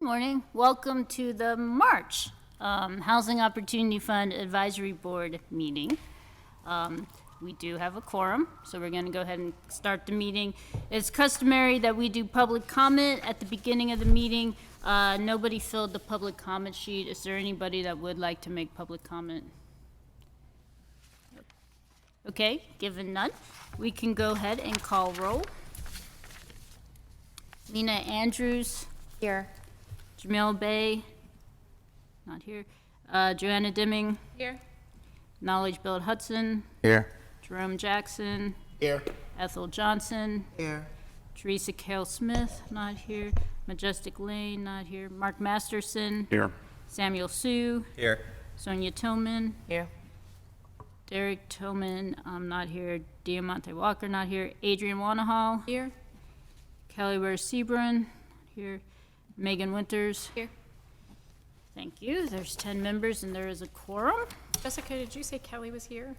Morning. Welcome to the March Housing Opportunity Fund Advisory Board meeting. We do have a quorum, so we're going to go ahead and start the meeting. It's customary that we do public comment at the beginning of the meeting. Nobody filled the public comment sheet. Is there anybody that would like to make public comment? Okay, given none, we can go ahead and call roll. Lena Andrews. Here. Jamil Bay, not here. Joanna Dimming. Here. Knowledge Bill Hudson. Here. Jerome Jackson. Here. Ethel Johnson. Here. Teresa Cale Smith, not here. Majestic Lane, not here. Mark Masterson. Here. Samuel Sue. Here. Sonia Tillman. Here. Derek Tillman, not here. Diamante Walker, not here. Adrian Wanahall. Here. Kelly Ware Sebron, here. Megan Winters. Here. Thank you. There's 10 members and there is a quorum. Jessica, did you say Kelly was here?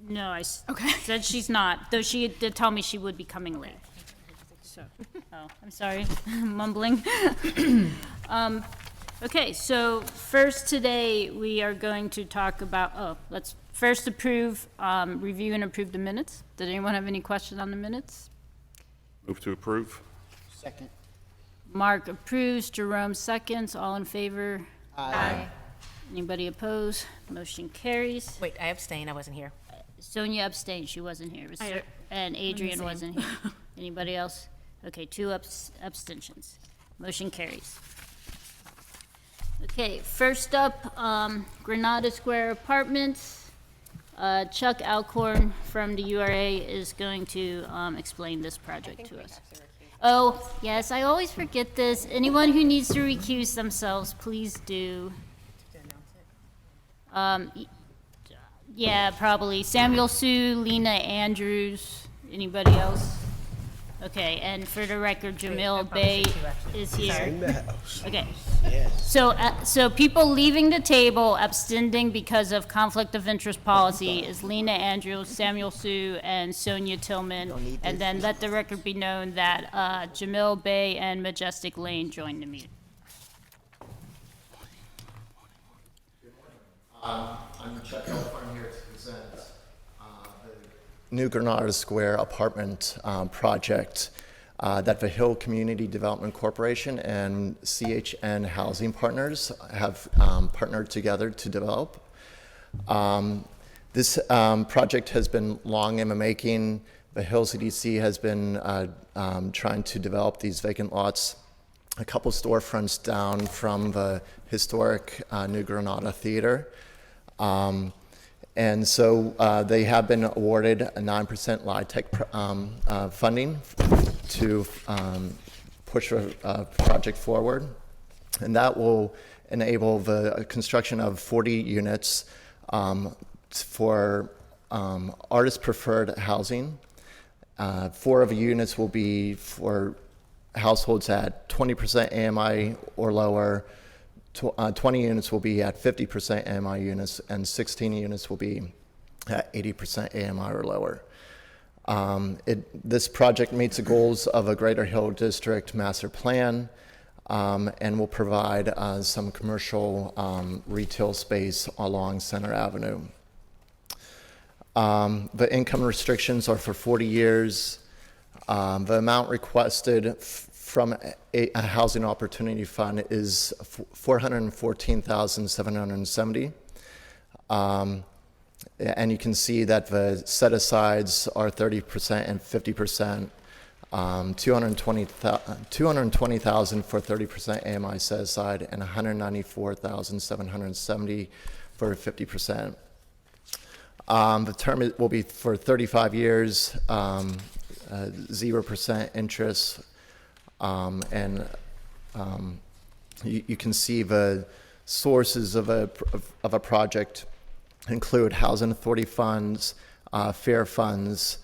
No, I Okay. said she's not, though she did tell me she would be coming late. So, oh, I'm sorry, mumbling. Okay, so first today we are going to talk about, let's first approve, review and approve the minutes. Did anyone have any questions on the minutes? Move to approve. Second. Mark approves, Jerome seconds, all in favor? Aye. Anybody opposed? Motion carries. Wait, I abstain. I wasn't here. Sonia abstained, she wasn't here. It was I- and Adrian same. wasn't here. Anybody else? Okay, two abstentions. Motion carries. Okay, first up, Granada Square Apartments. Chuck Alcorn from the URA is going to explain this project to us. Oh, yes, I always forget this. Anyone who needs to recuse themselves, please do. Yeah, probably. Samuel Sue, Lena Andrews, anybody else? Okay, and for the record, Jamil Bay is here. Okay. So people leaving the table abstaining because of conflict of interest policy is Lena Andrews, Samuel Sue, and Sonia Tillman. And then let the record be known that Jamil Bay and Majestic Lane joined the meeting. I'm Chuck Alcorn here to present the New Granada Square apartment project that the Hill Community Development Corporation and CHN Housing Partners have partnered together to develop. This project has been long in the making. The Hill CDC has been trying to develop these vacant lots a couple storefronts down from the historic New Granada Theater. And so they have been awarded a 9% LIHTC funding to push a project forward. And that will enable the construction of 40 units for artist-preferred housing. 4 of the units will be for households at 20% AMI or lower. 20 units will be at 50% AMI units, and 16 units will be at 80% AMI or lower. This project meets the goals of a Greater Hill District master plan and will provide some commercial retail space along Center Avenue. The income restrictions are for 40 years. The amount requested from a housing opportunity fund is $414,770. And you can see that the set-asides are 30% and 50%, $220,000 for 30% AMI set-aside, and $194,770 for 50%. The term will be for 35 years, 0% interest, and you can see the sources of a project include housing authority funds, fair funds,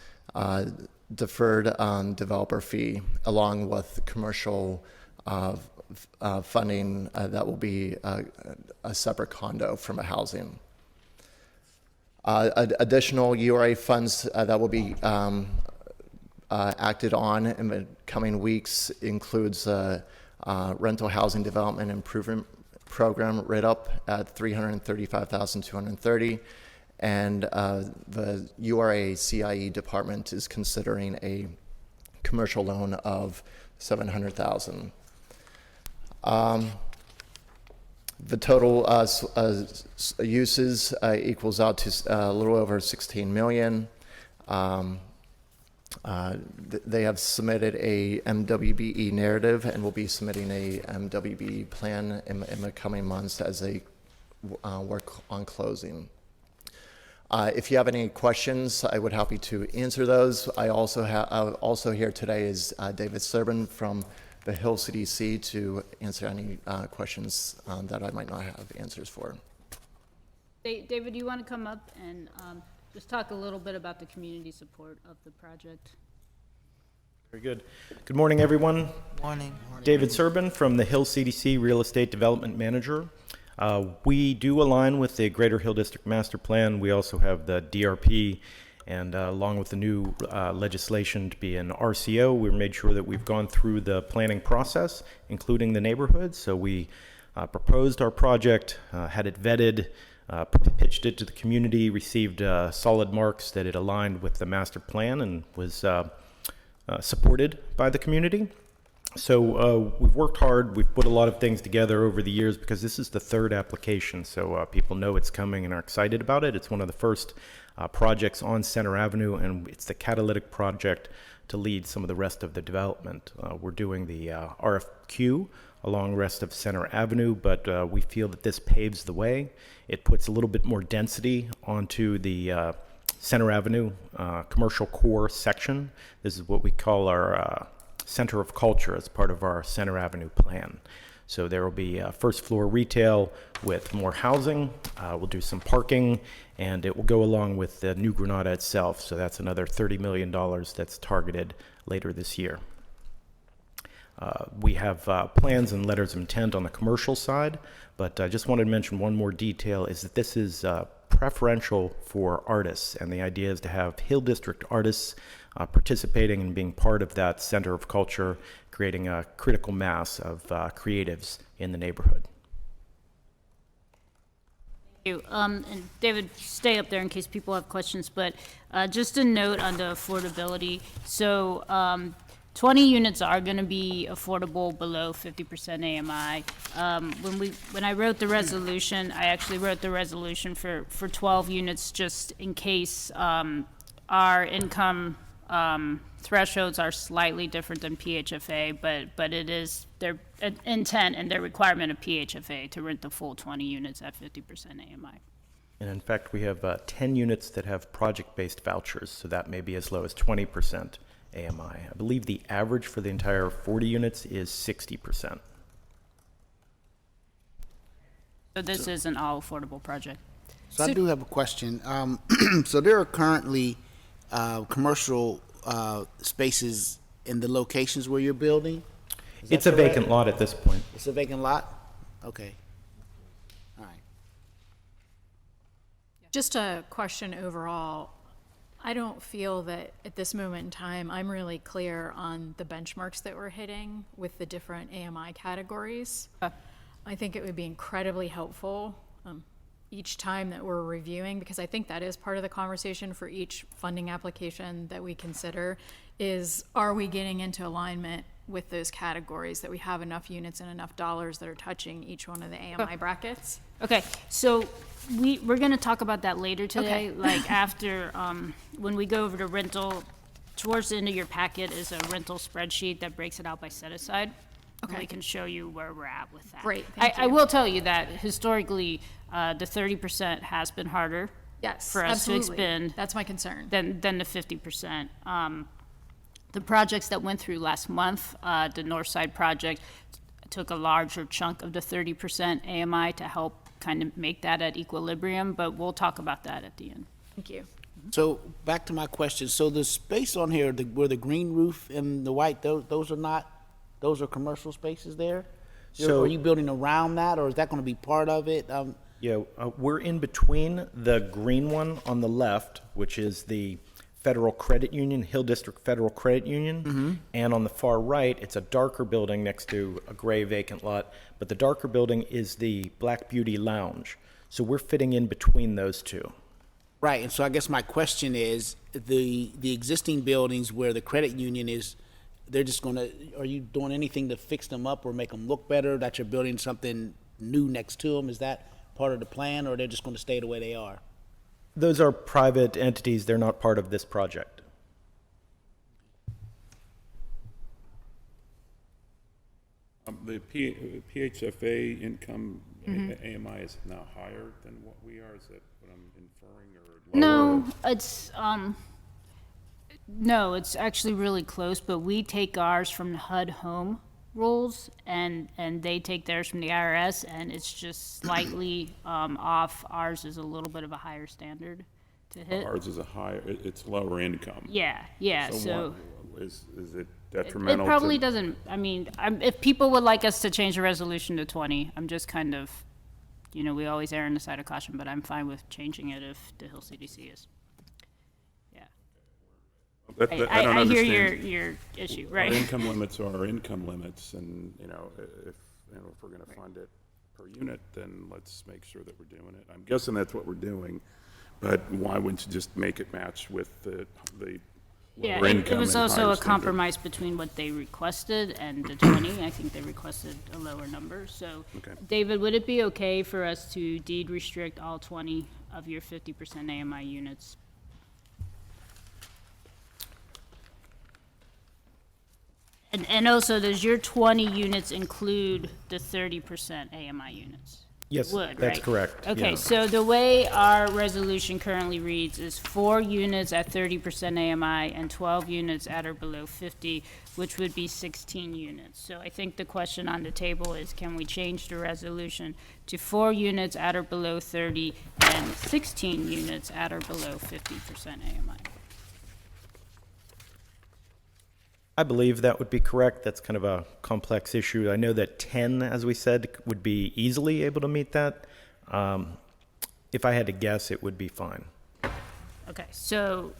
deferred developer fee, along with commercial funding that will be a separate condo from a housing. Additional URA funds that will be acted on in the coming weeks includes rental housing development improvement program RIDUP at $335,230, and the URA CIE department is considering a commercial loan of $700,000. The total uses equals out to a little over 16 million. They have submitted a MWBE narrative and will be submitting a MWBE plan in the coming months as they work on closing. If you have any questions, I would be happy to answer those. Also here today is David Serban from the Hill CDC to answer any questions that I might not have answers for. David, do you want to come up and just talk a little bit about the community support of the project? Very good. Good morning, everyone. Morning. David Serban from the Hill CDC Real Estate Development Manager. We do align with the Greater Hill District Master Plan. We also have the DRP, and along with the new legislation to be an RCO, we made sure that we've gone through the planning process, including the neighborhoods. So we proposed our project, had it vetted, pitched it to the community, received solid marks that it aligned with the master plan and was supported by the community. So we've worked hard. We've put a lot of things together over the years because this is the third application. So people know it's coming and are excited about it. It's one of the first projects on Center Avenue, and it's the catalytic project to lead some of the rest of the development. We're doing the RFQ along the rest of Center Avenue, but we feel that this paves the way. It puts a little bit more density onto the Center Avenue commercial core section. This is what we call our Center of Culture as part of our Center Avenue plan. So there will be first floor retail with more housing. We'll do some parking, and it will go along with the New Granada itself. So that's another $30 million that's targeted later this year. We have plans and letters of intent on the commercial side, but I just wanted to mention one more detail is that this is preferential for artists, and the idea is to have Hill District artists participating and being part of that Center of Culture, creating a critical mass of creatives in the neighborhood. Thank you. And David, stay up there in case people have questions, but just a note on the affordability. So 20 units are going to be affordable below 50% AMI. When I wrote the resolution, I actually wrote the resolution for 12 units just in case our income thresholds are slightly different than PHFA, but it is their intent and their requirement of PHFA to rent the full 20 units at 50% AMI. And in fact, we have 10 units that have project-based vouchers, so that may be as low as 20% AMI. I believe the average for the entire 40 units is 60%. So this is an all affordable project. So I do have a question. So there are currently commercial spaces in the locations where you're building? Is that It's a correct? vacant lot at this point. It's a vacant lot? Okay. All right. Just a question overall. I don't feel that at this moment in time, I'm really clear on the benchmarks that we're hitting with the different AMI categories. I think it would be incredibly helpful each time that we're reviewing, because I think that is part of the conversation for each funding application that we consider, is are we getting into alignment with those categories, that we have enough units and enough dollars that are touching each one of the AMI brackets? Okay, so we're gonna talk about that later today. Okay. Like after, when we go over to rental, towards the end of your packet is a rental spreadsheet that breaks it out by set aside. And Okay. we can show you where we're at with that. Great, thank I you. will tell you that historically, the 30% has been harder Yes, for us to absolutely. expend That's my concern. than the 50%. The projects that went through last month, the Northside project took a larger chunk of the 30% AMI to help kind of make that at equilibrium, but we'll talk about that at the end. Thank you. So back to my question. So the space on here, where the green roof and the white, those are not, those are commercial spaces there? So- Are you building around that, or is that going to be part of it? Yeah, we're in between the green one on the left, which is the Federal Credit Union, Hill District Federal Credit Union. And on the far right, it's a darker building next to a gray vacant lot, but the darker building is the Black Beauty Lounge. So we're fitting in between those two. Right, and so I guess my question is, the existing buildings where the credit union is, they're just gonna, are you doing anything to fix them up or make them look better, that you're building something new next to them? Is that part of the plan, or they're just gonna stay the way they are? Those are private entities. They're not part of this project. The PHFA income, AMI is now higher than what we are, is that what I'm inferring, or lower? No, it's actually really close, but we take ours from the HUD home rules, and they take theirs from the IRS, and it's just slightly off. Ours is a little bit of a higher standard to hit. Ours is a higher, it's lower income. Yeah, so what, is it it detrimental to? probably doesn't, I mean, if people would like us to change the resolution to 20, I'm just kind of, we always err on the side of caution, but I'm fine with changing it if the Hill CDC is. Yeah. That- that- I don't hear understand. your issue, Our right? income limits are our income limits, and, if we're gonna fund it per unit, then let's make sure that we're doing it. I'm guessing that's what we're doing, but why wouldn't you just make it match with the Yeah, lower it income was and also higher a standard? compromise between what they requested and the 20. I think they requested a lower number, so. Okay. David, would it be okay for us to deed restrict all 20 of your 50% AMI units? And also, does your 20 units include the 30% AMI units? Yes, Would, that's right? correct. Okay, yeah. so the way our resolution currently reads is 4 units at 30% AMI and 12 units at or below 50, which would be 16 units. So I think the question on the table is, can we change the resolution to 4 units at or below 30 and 16 units at or below 50% AMI? I believe that would be correct. That's kind of a complex issue. I know that 10, as we said, would be easily able to meet that. If I had to guess, it would be fine. Okay, so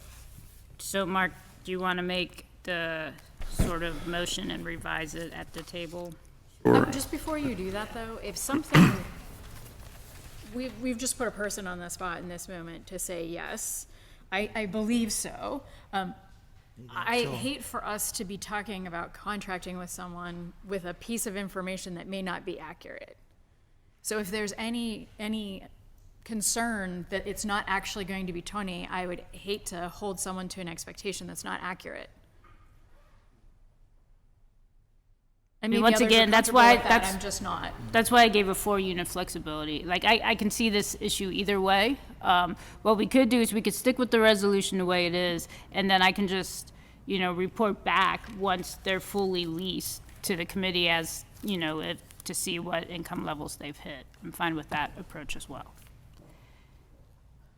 Mark, do you want to make the sort of motion and revise it at the table? Just before you do that, though, if something, we've just put a person on the spot in this moment to say yes. I believe so. I hate for us to be talking about contracting with someone with a piece of information that may not be accurate. So if there's any concern that it's not actually going to be 20, I would hate to hold someone to an expectation that's not accurate. I mean, once again, that's why, I'm just not. that's why I gave a 4-unit flexibility. Like, I can see this issue either way. What we could do is we could stick with the resolution the way it is, and then I can just, report back once they're fully leased to the committee as, to see what income levels they've hit. I'm fine with that approach as well.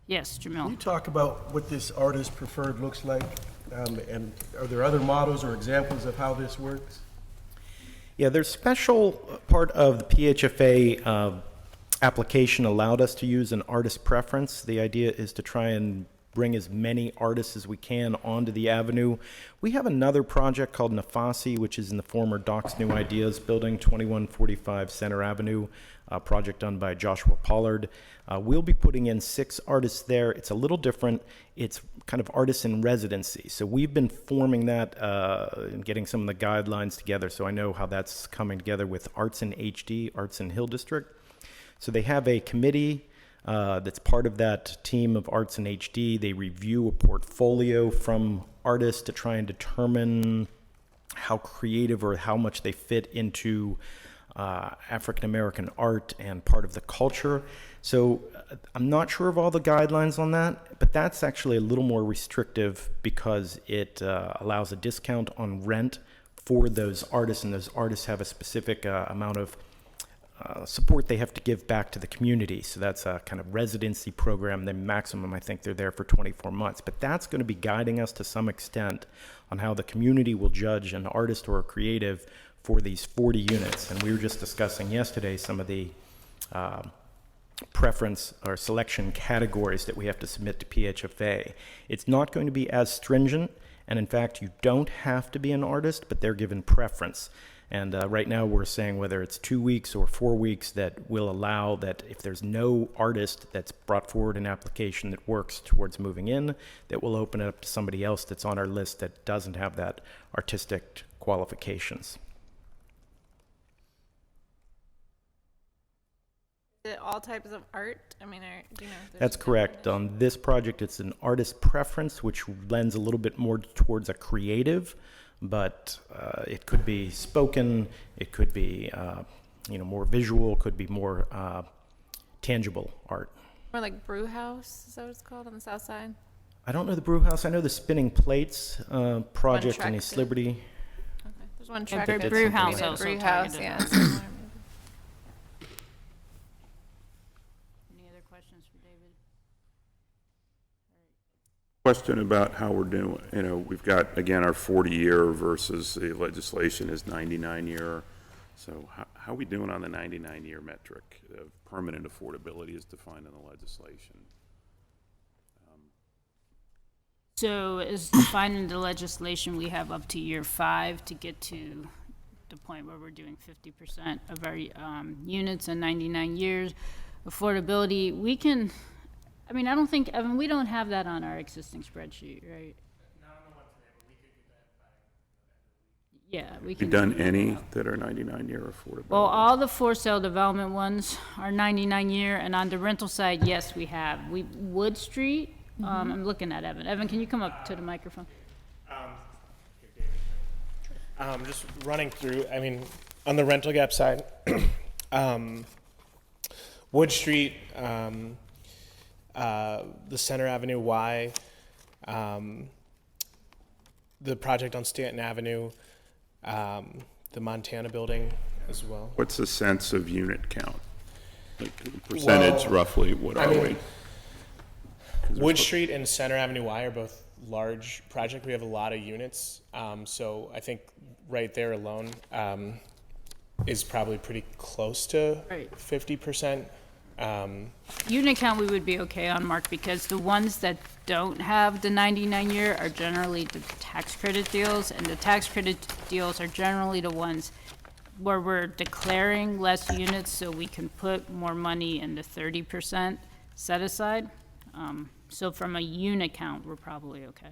Yes, Can you Jamil? talk about what this artist preferred looks like? And are there other models or examples of how this works? Yeah, there's special part of the PHFA application allowed us to use an artist preference. The idea is to try and bring as many artists as we can onto the avenue. We have another project called Nafasi, which is in the former Docs New Ideas building, 2145 Center Avenue, a project done by Joshua Pollard. We'll be putting in 6 artists there. It's a little different. It's kind of artists in residency. So we've been forming that and getting some of the guidelines together. So I know how that's coming together with Arts in HD, Arts in Hill District. So they have a committee that's part of that team of Arts in HD. They review a portfolio from artists to try and determine how creative or how much they fit into African American art and part of the culture. So I'm not sure of all the guidelines on that, but that's actually a little more restrictive because it allows a discount on rent for those artists, and those artists have a specific amount of support they have to give back to the community. So that's a kind of residency program. The maximum, I think they're there for 24 months. But that's going to be guiding us to some extent on how the community will judge an artist or a creative for these 40 units. And we were just discussing yesterday some of the preference or selection categories that we have to submit to PHFA. It's not going to be as stringent, and in fact, you don't have to be an artist, but they're given preference. And right now we're saying whether it's 2 weeks or 4 weeks that will allow that if there's no artist that's brought forward an application that works towards moving in, that will open it up to somebody else that's on our list that doesn't have that artistic qualifications. Is it all types of art? I mean, do you know? if there's That's correct. On this project, it's an artist preference, which lends a little bit more towards a creative, but it could be spoken, it could be more visual, could be more tangible art. More like brew house, is that what it's called on the south side? I don't know the brew house. I know the spinning plates project in track East too. Liberty. Okay. There's one Yeah, track. Brew- that's Brew something House we did. also Brew house, targeted yeah. that. similar maybe. Any other questions for David? Question about how we're doing, we've got, again, our 40-year versus the legislation is 99-year. So how are we doing on the 99-year metric of permanent affordability as defined in the legislation? So as defined in the legislation, we have up to year 5 to get to the point where we're doing 50% of our units in 99 years. Affordability, we can, I mean, I don't think, Evan, we don't have that on our existing spreadsheet, right? Yeah, we Have can. you done any that are 99-year affordability? Well, all the for sale development ones are 99 year, and on the rental side, yes, we have. Wood Street, I'm looking at Evan. Evan, can you come up to the microphone? Just running through, I mean, on the rental gap side, Wood Street, the Center Avenue Y, the project on Stanton Avenue, the Montana building as well. What's the sense of unit count? Like percentage, Well, roughly, what I are mean, we? Wood Street and Center Avenue Y are both large projects. We have a lot of units. So I think right there alone is probably pretty close to Right. 50%. Unit count we would be okay on, Mark, because the ones that don't have the 99 year are generally the tax credit deals, and the tax credit deals are generally the ones where we're declaring less units so we can put more money in the 30% set aside. So from a unit count, we're probably okay.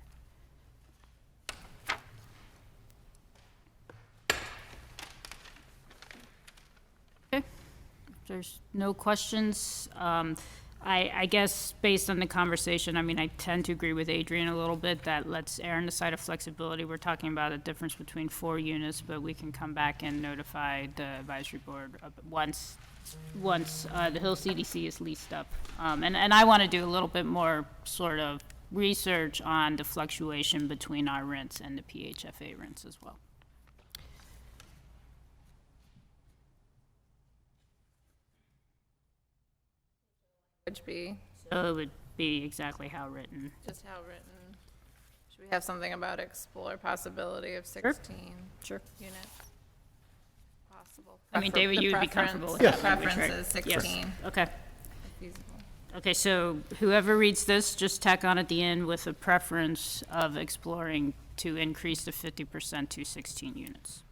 Okay, if there's no questions, I guess based on the conversation, I mean, I tend to agree with Adrian a little bit that let's err on the side of flexibility. We're talking about a difference between 4 units, but we can come back and notify the advisory board once the Hill CDC is leased up. And I want to do a little bit more sort of research on the fluctuation between our rents and the PHFA rents as well. Which be So it would be exactly how written. just how written. Should we have something about explore possibility of 16 Sure. units? Possible. I mean, Prefer- David, the you would be preference- comfortable with the that language, right? Preference is Yes. 16, Okay. if feasible. Okay, so whoever reads this, just tack on at the end with a preference of exploring to increase the 50% to 16 units.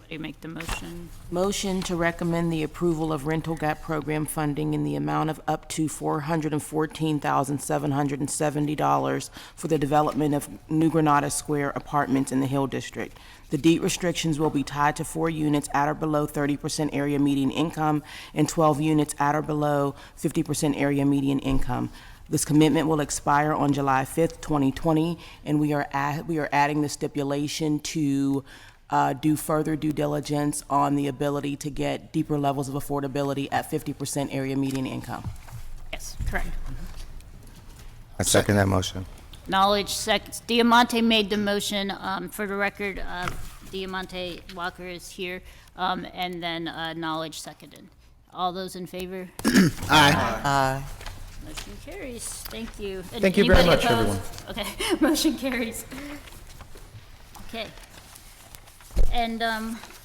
Somebody make the motion. Motion to recommend the approval of rental gap program funding in the amount of up to $414,770 for the development of New Granada Square apartments in the Hill District. The deed restrictions will be tied to 4 units at or below 30% area median income and 12 units at or below 50% area median income. This commitment will expire on July 5th, 2020, and we are adding the stipulation to do further due diligence on the ability to get deeper levels of affordability at 50% area median income. Yes, correct. I second that motion. Knowledge seconds. Diamante made the motion. For the record, Diamante Walker is here, and then Knowledge seconded. All those in favor? Aye. Motion carries. Thank you. And Thank you very anybody much, everyone. opposed? Okay, motion carries. Okay. And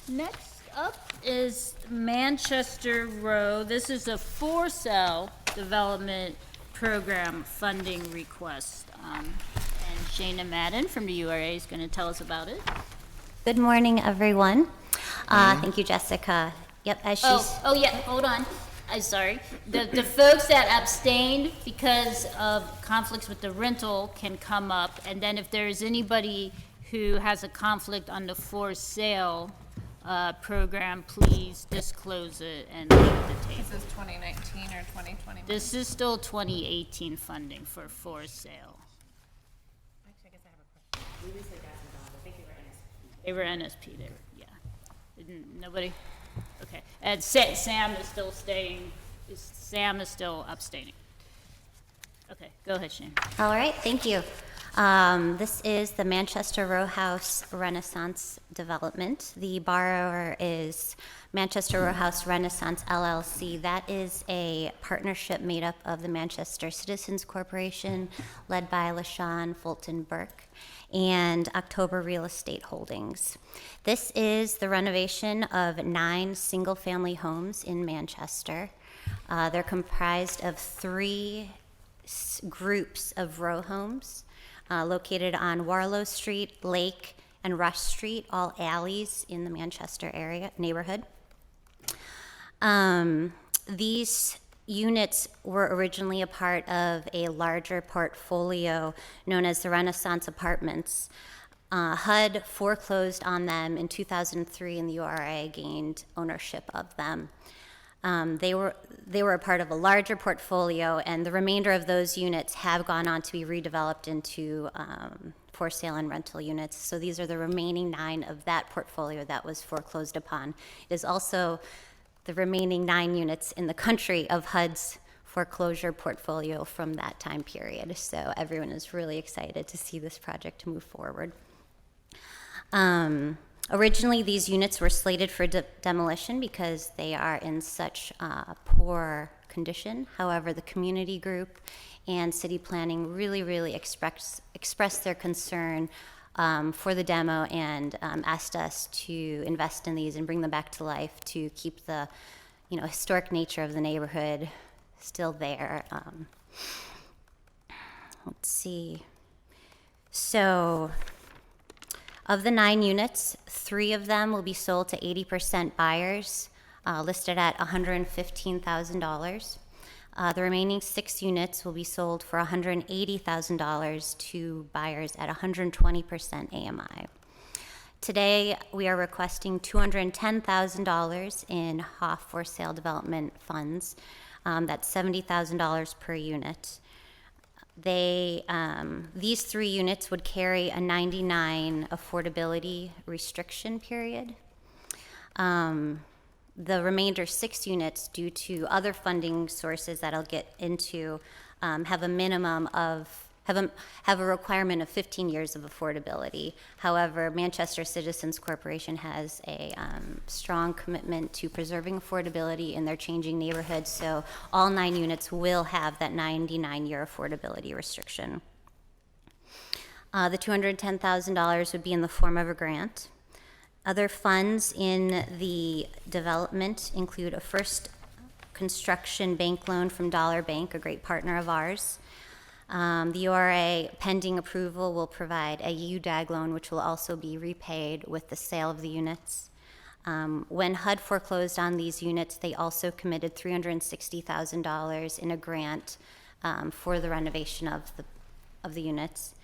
next up is Manchester Row. This is a for-sale development program funding request. And Shana Madden from the URA is going to tell us about it. Good morning, everyone. Thank you, Jessica. Yep, as she's... Oh, yeah, hold on. I'm sorry. The folks that abstained because of conflicts with the rental can come up, and then if there's anybody who has a conflict on the for sale program, please disclose it and leave the table. This is 2019 or 2020? This is still 2018 funding for sale. Actually, I guess I have a question. We recently got some dollars. I think they were NSP. They were NSP there, yeah. Nobody? Okay. And Sam is still staying, Sam is still abstaining. Okay, go ahead, Shane. All right, thank you. This is the Manchester Row House Renaissance Development. The borrower is Manchester Row House Renaissance LLC. That is a partnership made up of the Manchester Citizens Corporation, led by LaShawn Fulton Burke, and October Real Estate Holdings. This is the renovation of 9 single-family homes in Manchester. They're comprised of 3 groups of row homes located on Warlow Street, Lake, and Rush Street, all alleys in the Manchester area neighborhood. These units were originally a part of a larger portfolio known as the Renaissance Apartments. HUD foreclosed on them in 2003, and the URA gained ownership of them. They were a part of a larger portfolio, and the remainder of those units have gone on to be redeveloped into for sale and rental units. So these are the remaining 9 of that portfolio that was foreclosed upon. It is also the remaining 9 units in the country of HUD's foreclosure portfolio from that time period. So everyone is really excited to see this project move forward. Originally, these units were slated for demolition because they are in such poor condition. However, the community group and city planning really expressed their concern for the demo and asked us to invest in these and bring them back to life to keep the historic nature of the neighborhood still there. Let's see. So, of the 9 units, 3 of them will be sold to 80% buyers, listed at $115,000. The remaining 6 units will be sold for $180,000 to buyers at 120% AMI. Today, we are requesting $210,000 in HOF for sale development funds. That's $70,000 per unit. These 3 units would carry a 99 affordability restriction period. The remainder 6 units, due to other funding sources that I'll get into, have a requirement of 15 years of affordability. However, Manchester Citizens Corporation has a strong commitment to preserving affordability in their changing neighborhoods, so all 9 units will have that 99-year affordability restriction. The $210,000 would be in the form of a grant. Other funds in the development include a first construction bank loan from Dollar Bank, a great partner of ours. The URA, pending approval, will provide a UDAG loan, which will also be repaid with the sale of the units. When HUD foreclosed on these units, they also committed $360,000 in a grant for the renovation of the units.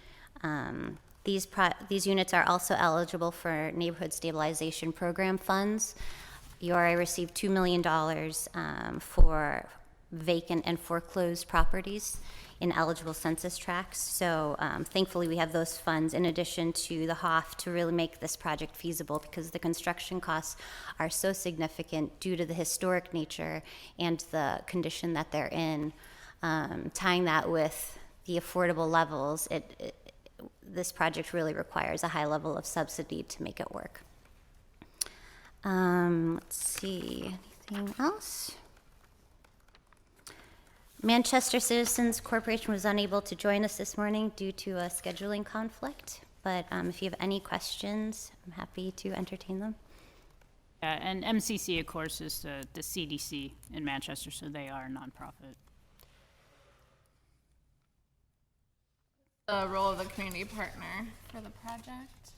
These units are also eligible for Neighborhood Stabilization Program funds. URA received $2 million for vacant and foreclosed properties in eligible census tracts. So thankfully we have those funds in addition to the HOF to really make this project feasible, because the construction costs are so significant due to the historic nature and the condition that they're in. Tying that with the affordable levels, this project really requires a high level of subsidy to make it work. Let's see, anything else? Manchester Citizens Corporation was unable to join us this morning due to a scheduling conflict, but if you have any questions, I'm happy to entertain them. And MCC, of course, is the CDC in Manchester, so they are a nonprofit. The role of the community partner for the project?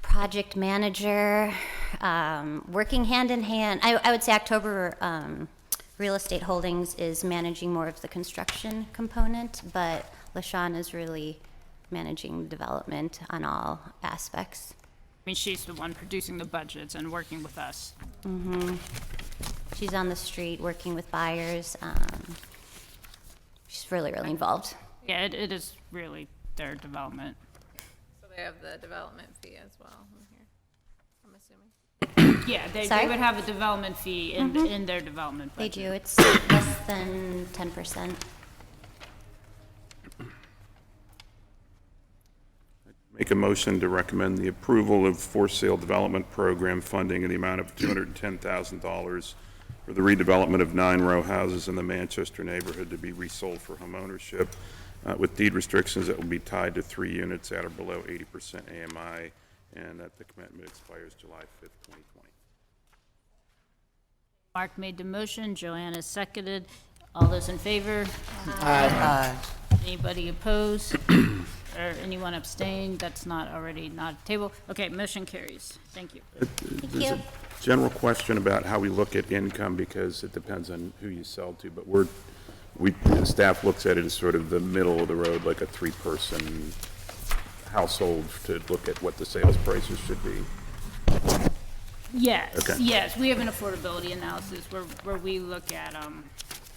Project manager, working hand in hand. I would say October Real Estate Holdings is managing more of the construction component, but LaShawn is really managing the development on all aspects. I mean, she's the one producing the budgets and working with us. She's on the street working with buyers. She's really, really involved. Yeah, it is really their development. So they have the development fee as well in here, I'm assuming. Yeah, they Sorry? would have a development fee in their development They budget. do. It's less than 10%. Make a motion to recommend the approval of for-sale development program funding in the amount of $210,000 for the redevelopment of 9 row houses in the Manchester neighborhood to be resold for homeownership with deed restrictions that will be tied to 3 units at or below 80% AMI, and that the commitment expires July 5th, 2020. Mark made the motion, Joanna seconded. All those in favor? Aye. Anybody opposed? Or anyone abstain? That's not a table. Okay, motion carries. Thank you. There's a general question about how we look at income because it depends on who you sell to, but the staff looks at it as sort of the middle of the road, like a 3-person household to look at what the sales prices should be. Yes, Okay. yes, we have an affordability analysis where we look at, all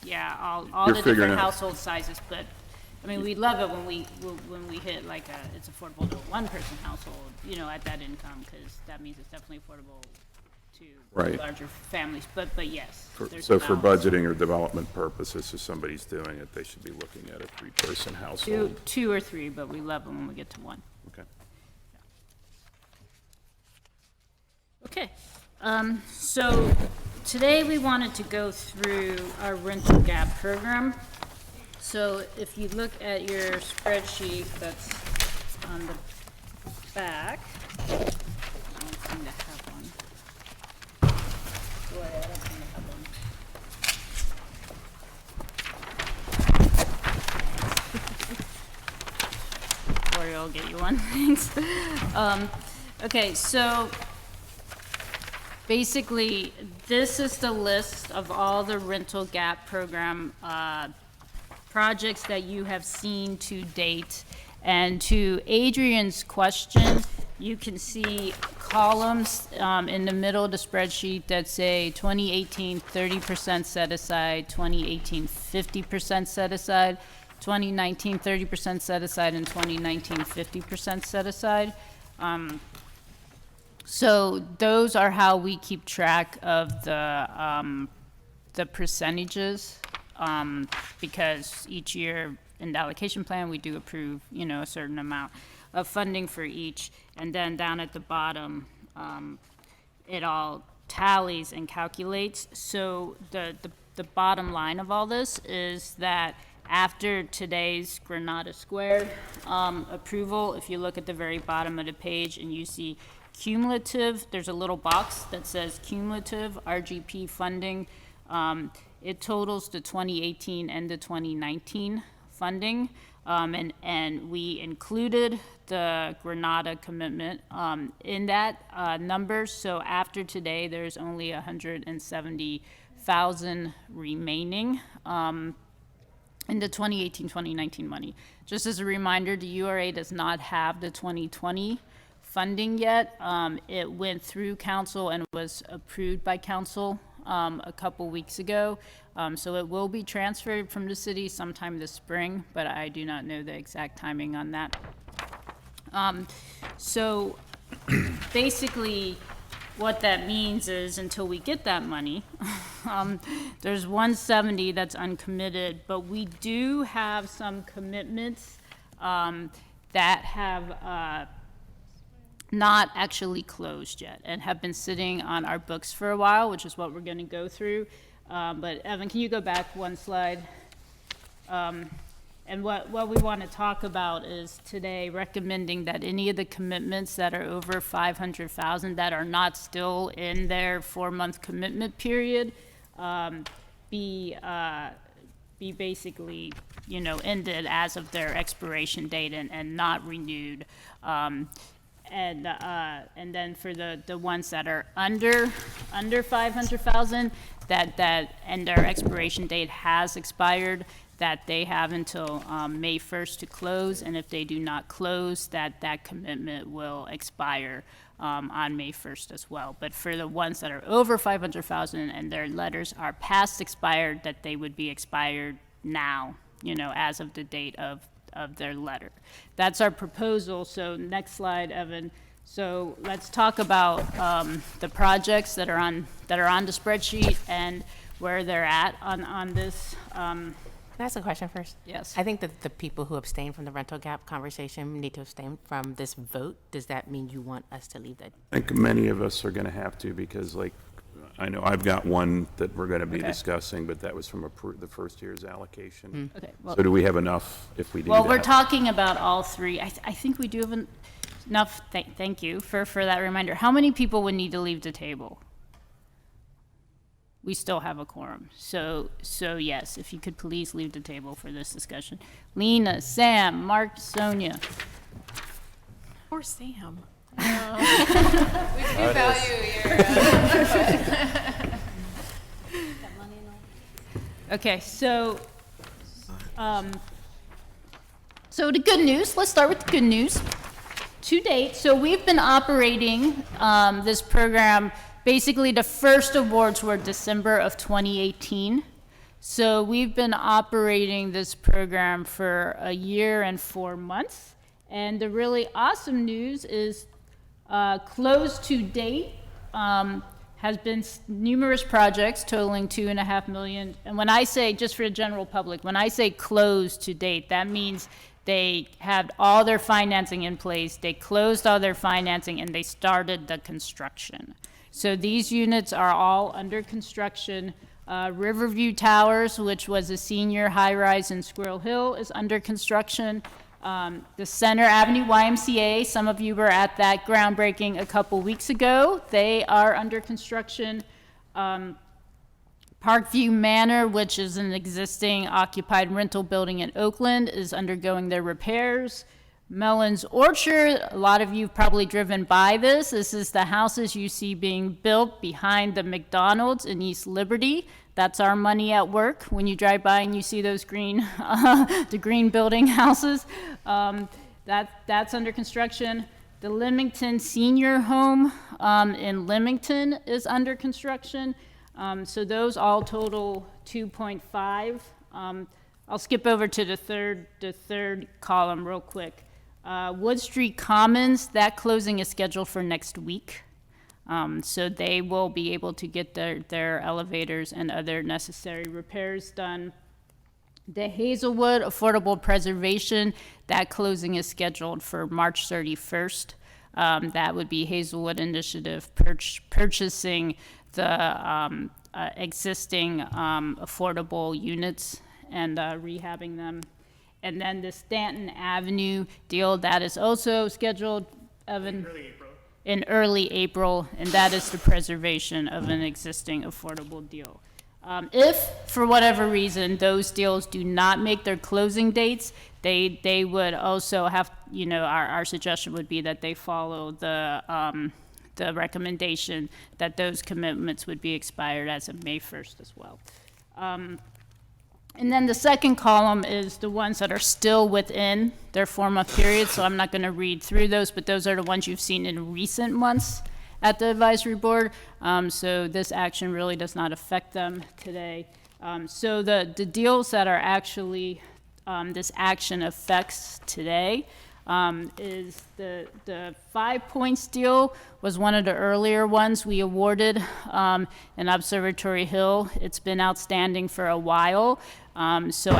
You're the figuring different out- household sizes, but, I mean, we love it when we hit like it's affordable to a 1-person household, at that income, because that means it's definitely affordable to Right. larger families, but yes. there's So a for balance. budgeting or development purposes, if somebody's doing it, they should be looking at a 3-person household. Two or three, but we love them when we get to 1. Okay. Okay, so today we wanted to go through our rental gap program. So if you look at your spreadsheet that's on the back, I don't seem to have one. Boy, I don't seem to have one. Lori, I'll get you one, thanks. Okay, so basically, this is the list of all the rental gap program projects that you have seen to date. And to Adrian's question, you can see columns in the middle of the spreadsheet that say 2018 30% set aside, 2018 50% set aside, 2019 30% set aside, and 2019 50% set aside. So those are how we keep track of the percentages, because each year in the allocation plan, we do approve, a certain amount of funding for each. And then down at the bottom, it all tallies and calculates. So the bottom line of all this is that after today's Granada Square approval, if you look at the very bottom of the page and you see cumulative, there's a little box that says cumulative RGP funding. It totals the 2018 and the 2019 funding, and we included the Granada commitment in that number. So after today, there's only 170,000 remaining in the 2018-2019 money. Just as a reminder, the URA does not have the 2020 funding yet. It went through council and was approved by council a couple weeks ago. So it will be transferred from the city sometime this spring, but I do not know the exact timing on that. So basically, what that means is until we get that money, there's 170 that's uncommitted, but we do have some commitments that have not actually closed yet and have been sitting on our books for a while, which is what we're going to go through. But Evan, can you go back one slide? And what we want to talk about is today recommending that any of the commitments that are over 500,000 that are not still in their 4-month commitment period be basically, ended as of their expiration date and not renewed. And then for the ones that are under 500,000 that and their expiration date has expired, that they have until May 1st to close, and if they do not close, that commitment will expire on May 1st as well. But for the ones that are over 500,000 and their letters are past expired, that they would be expired now, as of the date of their letter. That's our proposal. So next slide, Evan. So let's talk about the projects that are on the spreadsheet and where they're at on this. Can I ask a question first? Yes. I think that the people who abstain from the rental gap conversation need to abstain from this vote. Does that mean you want us to leave that? I think many of us are going to have to, because I know I've got one that we're going to be discussing, but that was from the first year's allocation. Okay. Well, so do we have enough if we do well, that? we're talking about all three. I think we do have enough. Thank you for that reminder. How many people would need to leave the table? We still have a quorum. So yes, if you could please leave the table for this discussion. Lena, Sam, Mark, Sonia. Poor Sam. We do value your. Okay, so the good news, let's start with the good news. To date, so we've been operating this program, basically the first awards were December of 2018. So we've been operating this program for a year and 4 months. And the really awesome news is closed to date has been numerous projects totaling $2.5 million. And when I say, just for the general public, when I say closed to date, that means they had all their financing in place, they closed all their financing, and they started the construction. So these units are all under construction. Riverview Towers, which was a senior high-rise in Squirrel Hill, is under construction. The Center Avenue YMCA, some of you were at that groundbreaking a couple weeks ago. They are under construction. Parkview Manor, which is an existing occupied rental building in Oakland, is undergoing their repairs. Mellon's Orchard, a lot of you have probably driven by this. This is the houses you see being built behind the McDonald's in East Liberty. That's our money at work. When you drive by and you see those green, the green building houses, that's under construction. The Leamington Senior Home in Leamington is under construction. So those all total 2.5. I'll skip over to the third column real quick. Wood Street Commons, that closing is scheduled for next week. So they will be able to get their elevators and other necessary repairs done. The Hazelwood Affordable Preservation, that closing is scheduled for March 31st. That would be Hazelwood Initiative purchasing the existing affordable units and rehabbing them. And then the Stanton Avenue deal, that is also scheduled, Evan? In early April, and that is the preservation of an existing affordable deal. If, for whatever reason, those deals do not make their closing dates, they would also have, our suggestion would be that they follow the recommendation that those commitments would be expired as of May 1st as well. And then the second column is the ones that are still within their 4-month period, so I'm not going to read through those, but those are the ones you've seen in recent months at the advisory board. So this action really does not affect them today. So the deals that are actually this action affects today is the 5 Points deal was one of the earlier ones we awarded in Observatory Hill. It's been outstanding for a while. So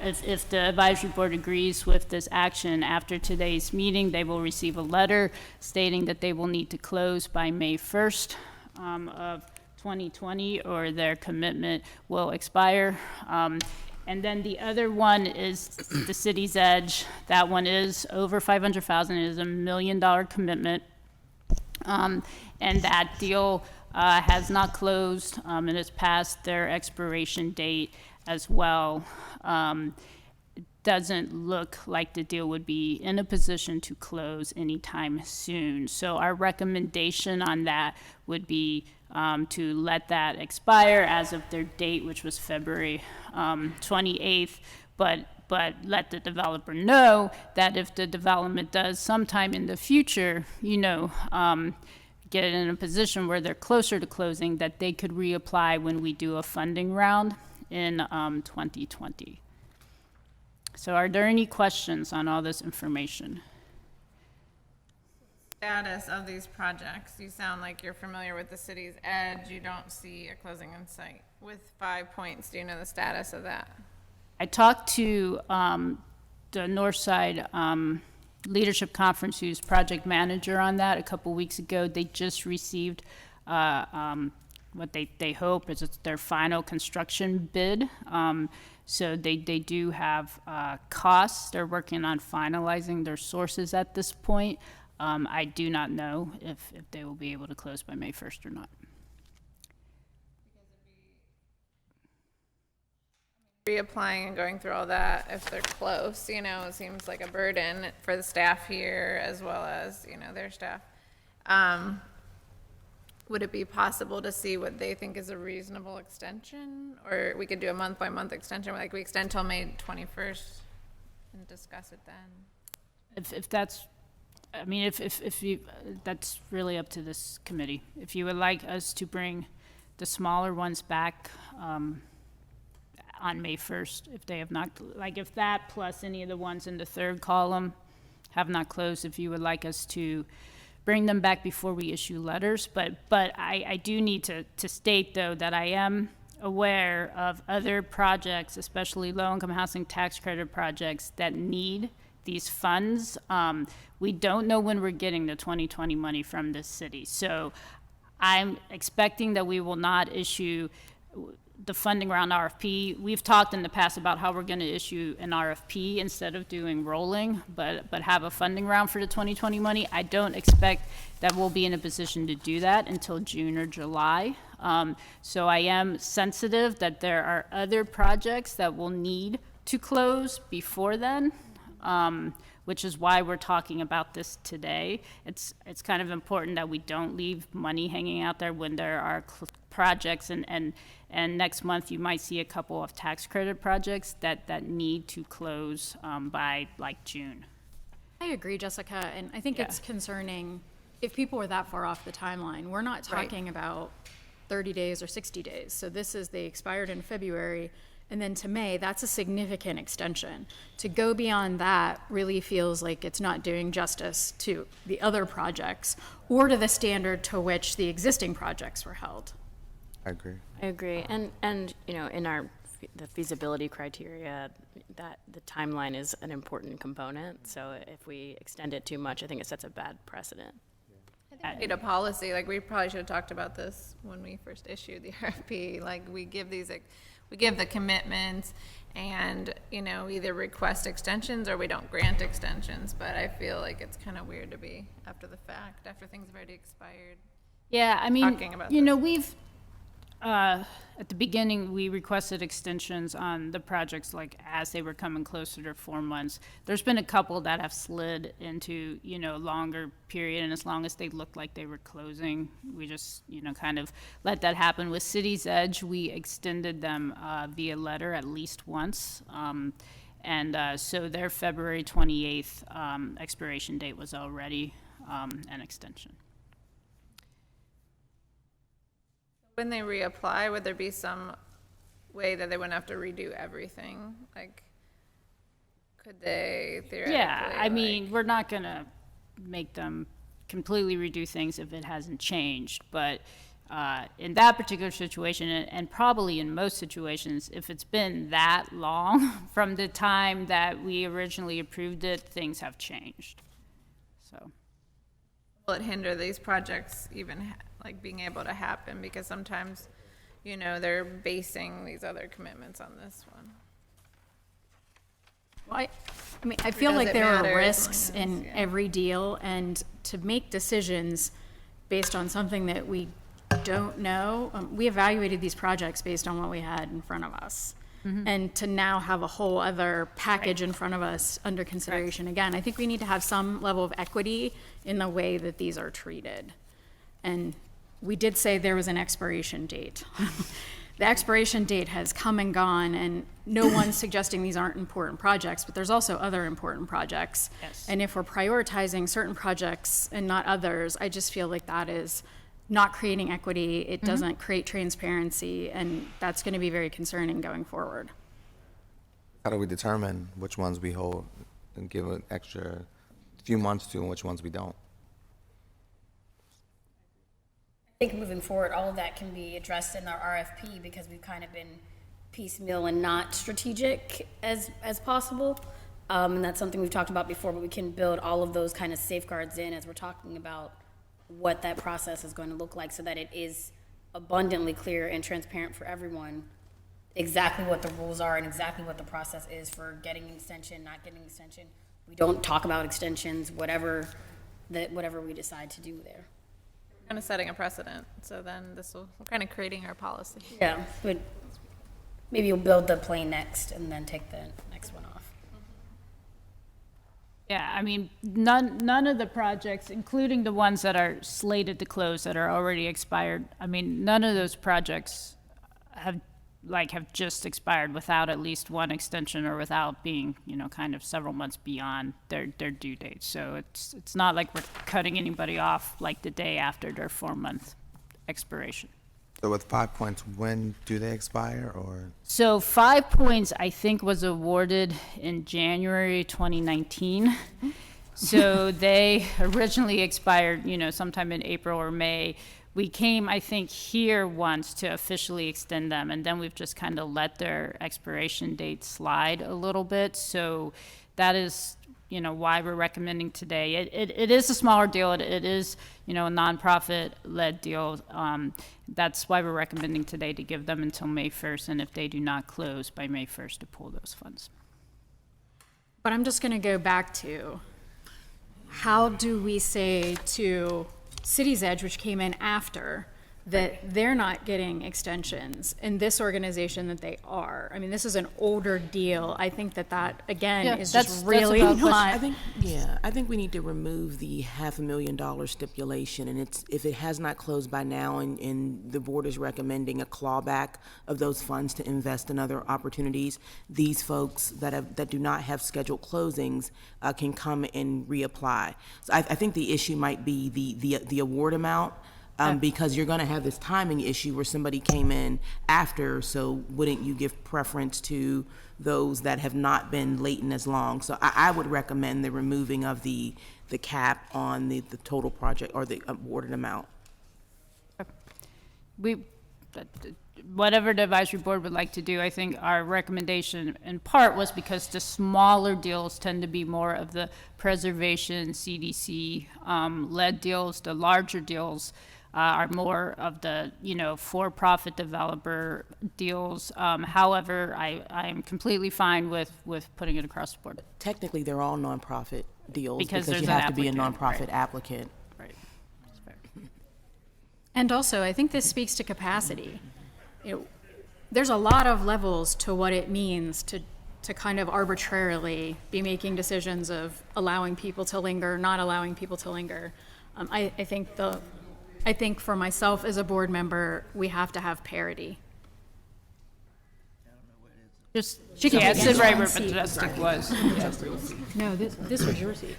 if the advisory board agrees with this action after today's meeting, they will receive a letter stating that they will need to close by May 1st of 2020 or their commitment will expire. And then the other one is the City's Edge. That one is over 500,000. It is $1 million commitment. And that deal has not closed, and it's past their expiration date as well. It doesn't look like the deal would be in a position to close anytime soon. So our recommendation on that would be to let that expire as of their date, which was February 28th, but let the developer know that if the development does sometime in the future, get in a position where they're closer to closing, that they could reapply when we do a funding round in 2020. So are there any questions on all this information? Status of these projects. You sound like you're familiar with the City's Edge. You don't see a closing in sight. With 5 points, do you know the status of that? I talked to the Northside Leadership Conference, who's project manager on that, a couple weeks ago. They just received what they hope is it's their final construction bid. So they do have costs. They're working on finalizing their sources at this point. I do not know if they will be able to close by May 1st or not. Reapplying and going through all that, if they're close, it seems like a burden for the staff here as well as, their staff. Would it be possible to see what they think is a reasonable extension? Or we could do a month-by-month extension, like we extend till May 21st and discuss it then? If that's, if you, that's really up to this committee. If you would like us to bring the smaller ones back on May 1st, if they have not, if that plus any of the ones in the third column have not closed, if you would like us to bring them back before we issue letters. But I do need to state, though, that I am aware of other projects, especially low-income housing tax credit projects, that need these funds. We don't know when we're getting the 2020 money from this city. So I'm expecting that we will not issue the funding round RFP. We've talked in the past about how we're going to issue an RFP instead of doing rolling, but have a funding round for the 2020 money. I don't expect that we'll be in a position to do that until June or July. So I am sensitive that there are other projects that will need to close before then, which is why we're talking about this today. It's kind of important that we don't leave money hanging out there when there are projects, and next month you might see a couple of tax credit projects that need to close by June. I agree, Jessica, and I think it's concerning if people are that far off the timeline. We're not talking about 30 days or 60 days. So they expired in February, and then to May, that's a significant extension. To go beyond that really feels like it's not doing justice to the other projects or to the standard to which the existing projects were held. I agree. I agree. And in the feasibility criteria, that the timeline is an important component. So if we extend it too much, I think it sets a bad precedent. I think we need a policy, we probably should have talked about this when we first issued the RFP. We give the commitments and, either request extensions or we don't grant extensions. But I feel like it's kind of weird to be after the fact, after things have already expired. Yeah, talking about we've, at the beginning, we requested extensions on the projects as they were coming closer to 4 months. There's been a couple that have slid into, a longer period, and as long as they looked like they were closing, we just, kind of let that happen. With City's Edge, we extended them via letter at least once. So their February 28th expiration date was already an extension. When they reapply, would there be some way that they wouldn't have to redo everything? Could they theoretically? Yeah, we're not going to make them completely redo things if it hasn't changed. But in that particular situation, and probably in most situations, if it's been that long from the time that we originally approved it, things have changed. So. Will it hinder these projects even being able to happen? Because sometimes, they're basing these other commitments on this one. I mean, I feel does like it there matter are as risks long as- in every deal, and to make decisions based on something that we don't know, we evaluated these projects based on what we had in front of us. And to now have a whole other package in front of us under consideration, again, I think we need to have some level of equity in the way that these are treated. And we did say there was an expiration date. The expiration date has come and gone, and no one's suggesting these aren't important projects, but there's also other important projects. Yes. And if we're prioritizing certain projects and not others, I just feel like that is not creating equity. It doesn't create transparency, and that's going to be very concerning going forward. How do we determine which ones we hold and give an extra few months to and which ones we don't? I think moving forward, all of that can be addressed in our RFP because we've kind of been piecemeal and not strategic as possible. And that's something we've talked about before, but we can build all of those kind of safeguards in as we're talking about what that process is going to look like so that it is abundantly clear and transparent for everyone exactly what the rules are and exactly what the process is for getting an extension, not getting an extension. We don't talk about extensions, whatever we decide to do there. Kind of setting a precedent, so then we're kind of creating our policy. Yeah, but maybe you'll build the plane next and then take the next one off. Yeah, I mean, none of the projects, including the ones that are slated to close that are already expired, I mean, none of those projects have just expired without at least one extension or without being, kind of several months beyond their due date. So it's not like we're cutting anybody off like the day after their 4-month expiration. So with 5 points, when do they expire, or? So 5 points, I think, was awarded in January 2019. So they originally expired, sometime in April or May. We came, I think, here once to officially extend them, and then we've just kind of let their expiration date slide a little bit. So that is, why we're recommending today. It is a smaller deal. It is, a nonprofit-led deal. That's why we're recommending today to give them until May 1st, and if they do not close by May 1st, to pull those funds. But I'm just going to go back to, how do we say to City's Edge, which came in after, that they're not getting extensions, and this organization that they are? I mean, this is an older deal. I think that again, is just really not. I think we need to remove the $500,000 stipulation, and if it has not closed by now, and the board is recommending a clawback of those funds to invest in other opportunities, these folks that do not have scheduled closings can come and reapply. So I think the issue might be the award amount. Because you're going to have this timing issue where somebody came in after, so wouldn't you give preference to those that have not been latent as long? So I would recommend the removing of the cap on the total project or the awarded amount. Whatever the advisory board would like to do, I think our recommendation in part was because the smaller deals tend to be more of the preservation, CDC led deals. The larger deals are more of the, for-profit developer deals. However, I am completely fine with putting it across the board. Technically, they're all nonprofit deals Because you there's have an to be a applicant, nonprofit right. applicant. Right. That's fair. And also, I think this speaks to capacity. There's a lot of levels to what it means to kind of arbitrarily be making decisions of allowing people to linger, not allowing people to linger. I think for myself as a board member, we have to have parity. Just, She can it's begin. right where Majestic was. No, this was your seat.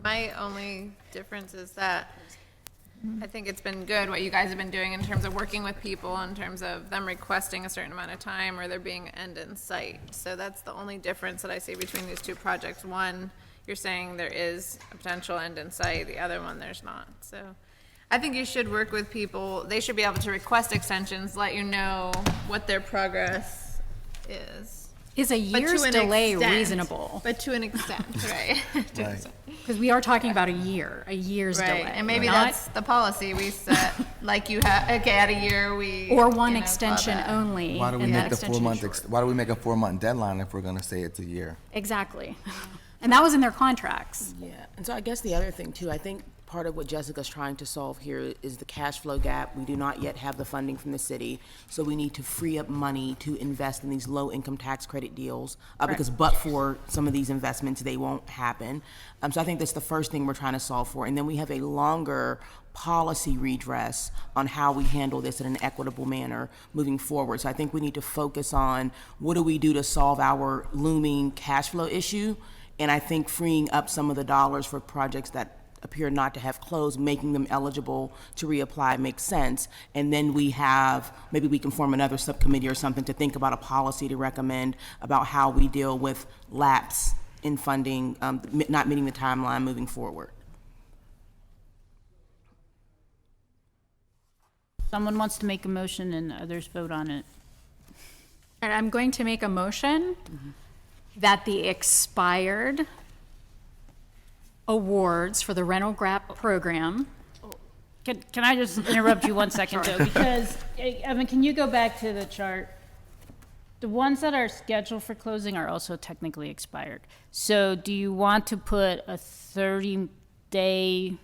My only difference is that I think it's been good what you guys have been doing in terms of working with people, in terms of them requesting a certain amount of time or there being end in sight. So that's the only difference that I see between these two projects. One, you're saying there is a potential end in sight. The other one, there's not. So I think you should work with people. They should be able to request extensions, let you know what their progress is. Is a But to year's an delay extent. reasonable? But to an extent, right? To an extent. Because we are talking about a year's delay. Right, and maybe We're not- that's the policy we set, like you have, okay, at a year, we. Or one you know, extension claw that. only. Why do we and that make the extension 4 is month, short. why do we make a 4 month deadline if we're gonna say it's a year? Exactly. And that was in their contracts. Yeah, and so I guess the other thing too, I think part of what Jessica's trying to solve here is the cash flow gap. We do not yet have the funding from the city, so we need to free up money to invest in these low income tax credit deals, because but for some of these investments, they won't happen. So I think that's the first thing we're trying to solve for. And then we have a longer policy redress on how we handle this in an equitable manner moving forward. So I think we need to focus on what do we do to solve our looming cash flow issue. And I think freeing up some of the dollars for projects that appear not to have closed, making them eligible to reapply makes sense. And then maybe we can form another subcommittee or something to think about a policy to recommend about how we deal with lapse in funding, not meeting the timeline moving forward. Someone wants to make a motion and others vote on it. All right, I'm going to make a motion that the expired awards for the rental GRAP program. Can I just interrupt you 1 second though? Because, Evan, can you go back to the chart? The ones that are scheduled for closing are also technically expired. So do you want to put a 30-day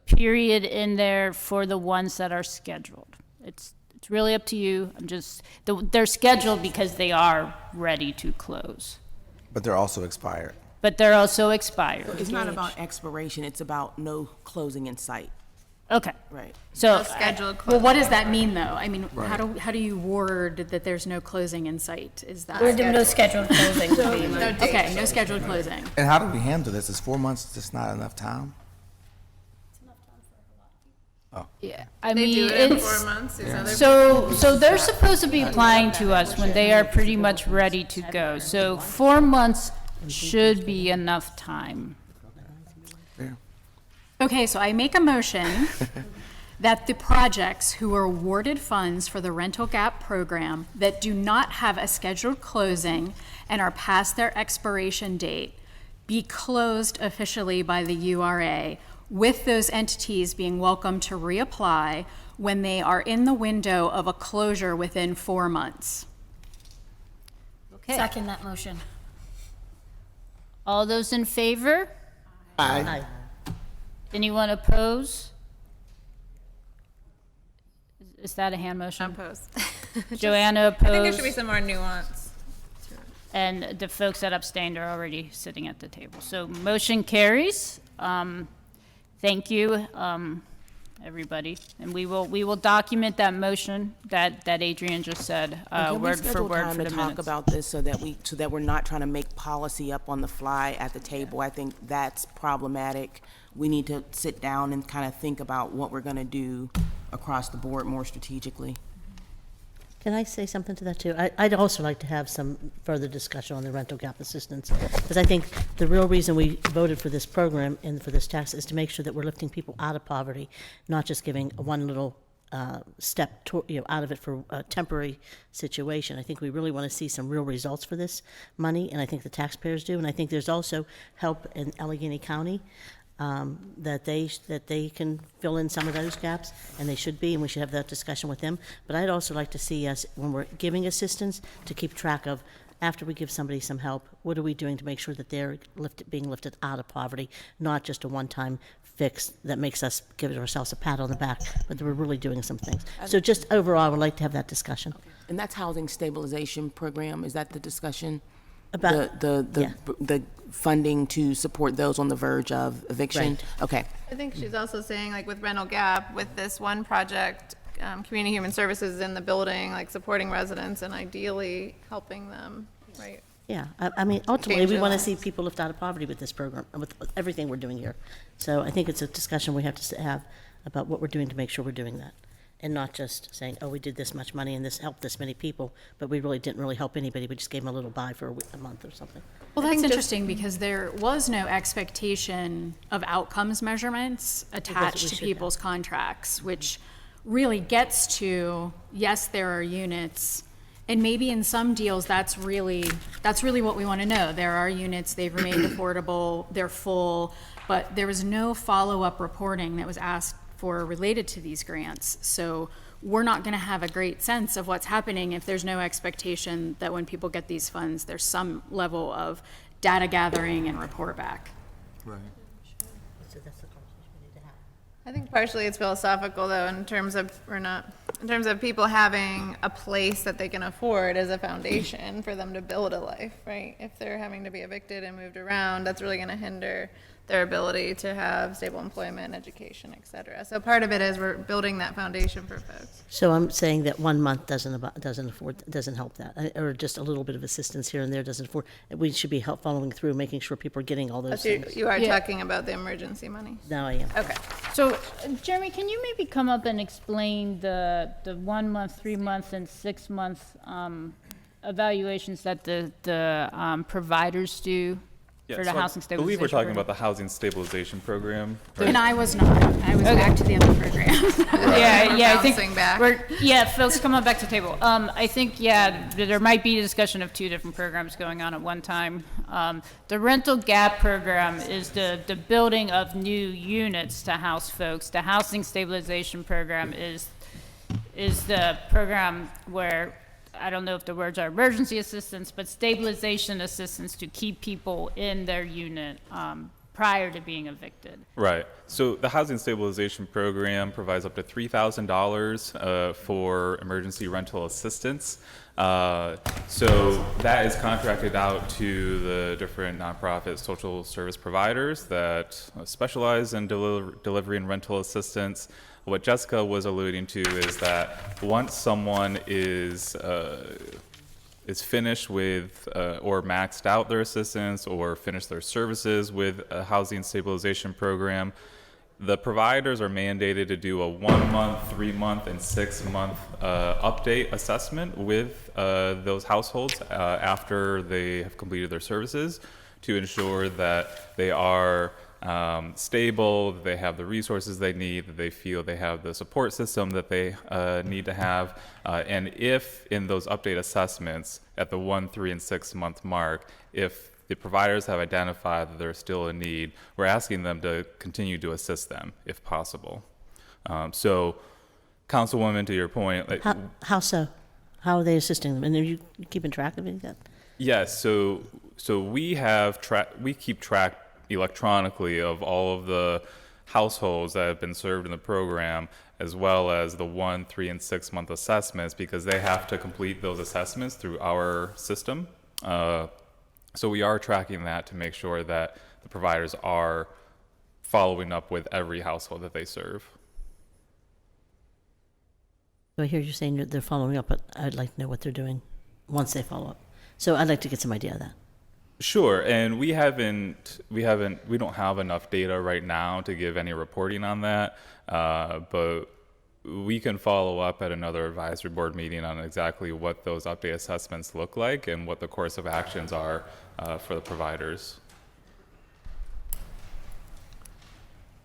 period in there for the ones that are scheduled? It's really up to you. They're scheduled because they are ready to close. But they're also expired. But they're also expired. It's not about expiration, it's about no closing in sight. Okay. Right. So, Scheduled Well, what does that mean, though? I mean, how do you word that there's no closing in sight? Is that? Or no scheduled closing would be my. Okay, no scheduled closing. And how do we handle this? Is 4 months just not enough time? yeah, I They mean, do it in it's, 4 months, these other. so they're supposed to be applying to us when they are pretty much ready to go. So 4 months should be enough time. Okay, so I make a motion that the projects who are awarded funds for the rental gap program that do not have a scheduled closing and are past their expiration date be closed officially by the URA, with those entities being welcome to reapply when they are in the window of a closure within 4 months. Okay. Second that motion. All those in favor? Aye. Anyone oppose? Is that a hand motion? Opposed. Joanna I think there opposed, should be some more nuance. and the folks that abstained are already sitting at the table. So motion carries. Thank you, everybody. And we will document that motion that Adrian just said, And can we word for schedule word time for to the talk minutes. about this so that we're not trying to make policy up on the fly at the table? I think that's problematic. We need to sit down and kind of think about what we're going to do across the board more strategically. Can I say something to that too? I'd also like to have some further discussion on the rental gap assistance, because I think the real reason we voted for this program and for this tax is to make sure that we're lifting people out of poverty, not just giving one little step out of it for a temporary situation. I think we really want to see some real results for this money, and I think the taxpayers do. And I think there's also help in Allegheny County that they can fill in some of those gaps, and they should be, and we should have that discussion with them. But I'd also like to see us, when we're giving assistance, to keep track of, after we give somebody some help, what are we doing to make sure that they're being lifted out of poverty, not just a one-time fix that makes us give ourselves a pat on the back, but that we're really doing some things. So just overall, I would like to have that discussion. And that's housing stabilization program, is that the discussion? About The funding to support those on the verge of eviction? Right. Okay. I think she's also saying, like, with Rental Gap, with this one project, Community Human Services is in the building, like, supporting residents and ideally helping them, right? Yeah, I mean, ultimately, Change we their want to lives. see people lift out of poverty with this program, and with everything we're doing here. So I think it's a discussion we have to have about what we're doing to make sure we're doing that. And not just saying, oh, we did this much money and this helped this many people, but we really didn't really help anybody. We just gave them a little buy for a month or something. Well, that's interesting because there was no expectation of outcomes measurements attached to should people's contracts, which really gets to, yes, there are units And maybe in some deals, that's really what we want to know. There are units, they've remained affordable, they're full, but there was no follow-up reporting that was asked for related to these grants. So we're not going to have a great sense of what's happening if there's no expectation that when people get these funds, there's some level of data gathering and report back. Right. I think partially it's philosophical though, in terms of people having a place that they can afford as a foundation for them to build a life, right? If they're having to be evicted and moved around, that's really going to hinder their ability to have stable employment, education, et cetera. So part of it is we're building that foundation for folks. So I'm saying that 1 month doesn't help that, or just a little bit of assistance here and there doesn't afford. We should be following through, making sure people are getting all those So things. you are talking about the emergency money? Now I am. Okay. So, Jeremy, can you maybe come up and explain the 1 month, 3 months, and 6 month evaluations that the providers do Yeah, for the so housing I stabilization? believe we're talking program? about the housing stabilization program. And I was not. I was back to the other program. Yeah, I think Bouncing back. folks, come on back to the table. I think, there might be a discussion of two different programs going on at one time. The rental gap program is the building of new units to house folks. The housing stabilization program is the program where, I don't know if the words are emergency assistance, but stabilization assistance to keep people in their unit prior to being evicted. Right. So the housing stabilization program provides up to $3,000 for emergency rental assistance. So that is contracted out to the different nonprofit social service providers that specialize in delivering rental assistance. What Jessica was alluding to is that once someone is finished with or maxed out their assistance or finished their services with a housing stabilization program, the providers are mandated to do a 1 month, 3 month, and 6 month update assessment with those households after they have completed their services to ensure that they are stable, that they have the resources they need, that they feel they have the support system that they need to have. And if in those update assessments at the 1, 3, and 6 month mark, if the providers have identified that there's still a need, we're asking them to continue to assist them if possible. So, Councilwoman, to your point, like, How so? How are they assisting them? And are you keeping track of any of that? yes. So we keep track electronically of all of the households that have been served in the program, as well as the 1, 3, and 6 month assessments, because they have to complete those assessments through our system. So we are tracking that to make sure that the providers are following up with every household that they serve. So I hear you saying that they're following up, but I'd like to know what they're doing once they follow up. So I'd like to get some idea of that. Sure, and we don't have enough data right now to give any reporting on that, but we can follow up at another advisory board meeting on exactly what those update assessments look like and what the course of actions are for the providers.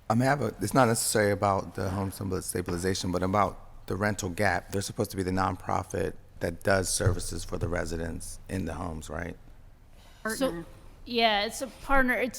It's not necessarily about the home stabilization, but about the rental gap. They're supposed to be the nonprofit that does services for the residents in the homes, right? So, yeah, it's a partner.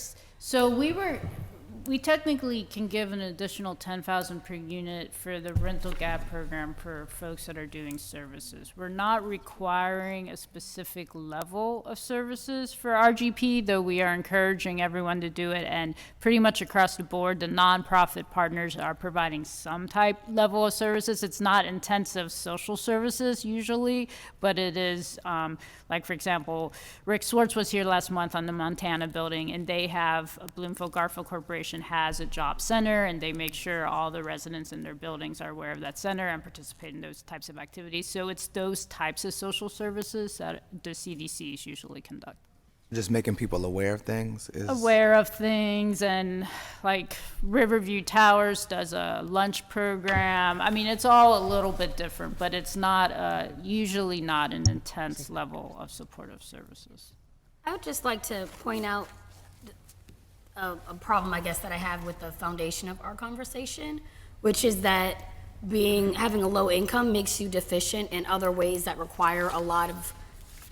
We technically can give an additional $10,000 per unit for the rental gap program for folks that are doing services. We're not requiring a specific level of services for RGP, though we are encouraging everyone to do it. And pretty much across the board, the nonprofit partners are providing some type level of services. It's not intensive social services usually, but it is, like for example, Rick Swartz was here last month on the Montana building, and they have Bloomfield Garfield Corporation has a job center, and they make sure all the residents in their buildings are aware of that center and participate in those types of activities. So it's those types of social services that the CDCs usually conduct. Just making people aware of things Aware of things, and like Riverview Towers does a lunch program. I mean, it's all a little bit different, but it's not usually not an intense level of supportive services. I would just like to point out a problem, I guess, that I have with the foundation of our conversation, which is that having a low income makes you deficient in other ways that require a lot of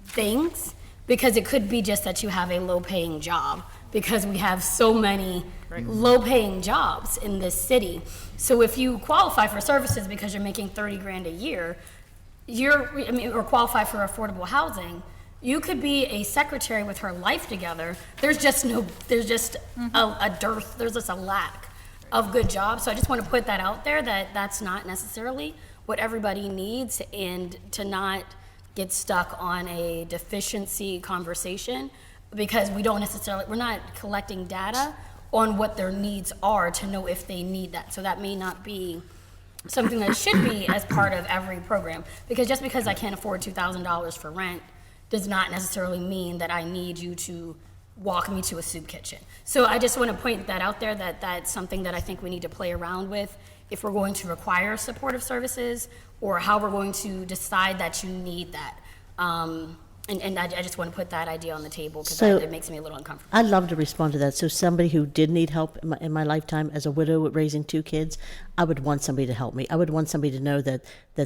things, because it could be just that you have a low paying job, because we have so many low paying jobs in this city. So if you qualify for services because you're making 30 grand a year, or qualify for affordable housing, you could be a secretary with her life together. There's just a dearth, there's just a lack of good jobs. So I just want to put that out there, that that's not necessarily what everybody needs, and to not get stuck on a deficiency conversation, because we're not collecting data on what their needs are to know if they need that. So that may not be something that should be as part of every program, because just because I can't afford $2,000 for rent does not necessarily mean that I need you to walk me to a soup kitchen. So I just want to point that out there, that that's something that I think we need to play around with if we're going to require supportive services, or how we're going to decide that you need that. And I just want to put that idea on the table, because it makes me a little uncomfortable. I'd love to respond to that. So somebody who did need help in my lifetime as a widow with raising 2 kids, I would want somebody to help me. I would want somebody to know that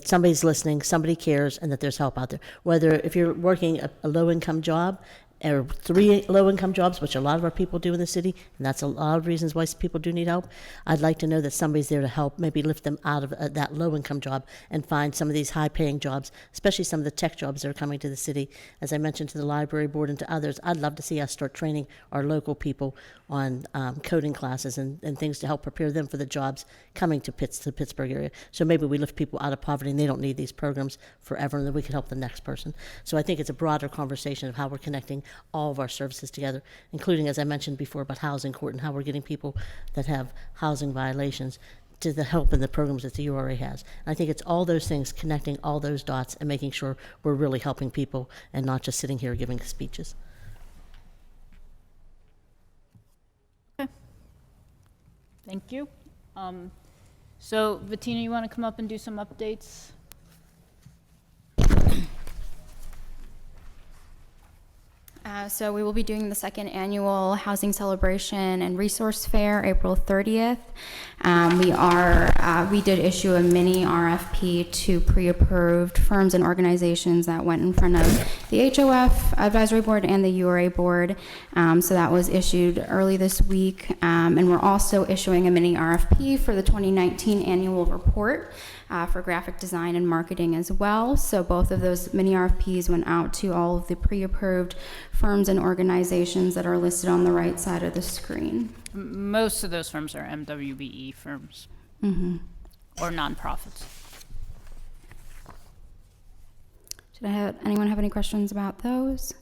somebody's listening, somebody cares, and that there's help out there. Whether if you're working a low-income job, or 3 low-income jobs, which a lot of our people do in the city, and that's a lot of reasons why people do need help. I'd like to know that somebody's there to help, maybe lift them out of that low-income job and find some of these high-paying jobs, especially some of the tech jobs that are coming to the city. As I mentioned to the library board and to others, I'd love to see us start training our local people on coding classes and things to help prepare them for the jobs coming to the Pittsburgh area. So maybe we lift people out of poverty and they don't need these programs forever, and then we can help the next person. So I think it's a broader conversation of how we're connecting all of our services together, including, as I mentioned before, about housing court and how we're getting people that have housing violations to the help in the programs that the URA has. And I think it's all those things, connecting all those dots and making sure we're really helping people and not just sitting here giving speeches. Thank you. So Bettina, you want to come up and do some updates? So we will be doing the 2nd annual Housing Celebration and Resource Fair, April 30th. We did issue a mini RFP to pre-approved firms and organizations that went in front of the HOF Advisory Board and the URA Board. So that was issued early this week. And we're also issuing a mini RFP for the 2019 annual report for graphic design and marketing as well. So both of those mini RFPs went out to all of the pre-approved firms and organizations that are listed on the right side of the screen. Most of those firms are MWBE firms or nonprofits. Anyone have any questions about those?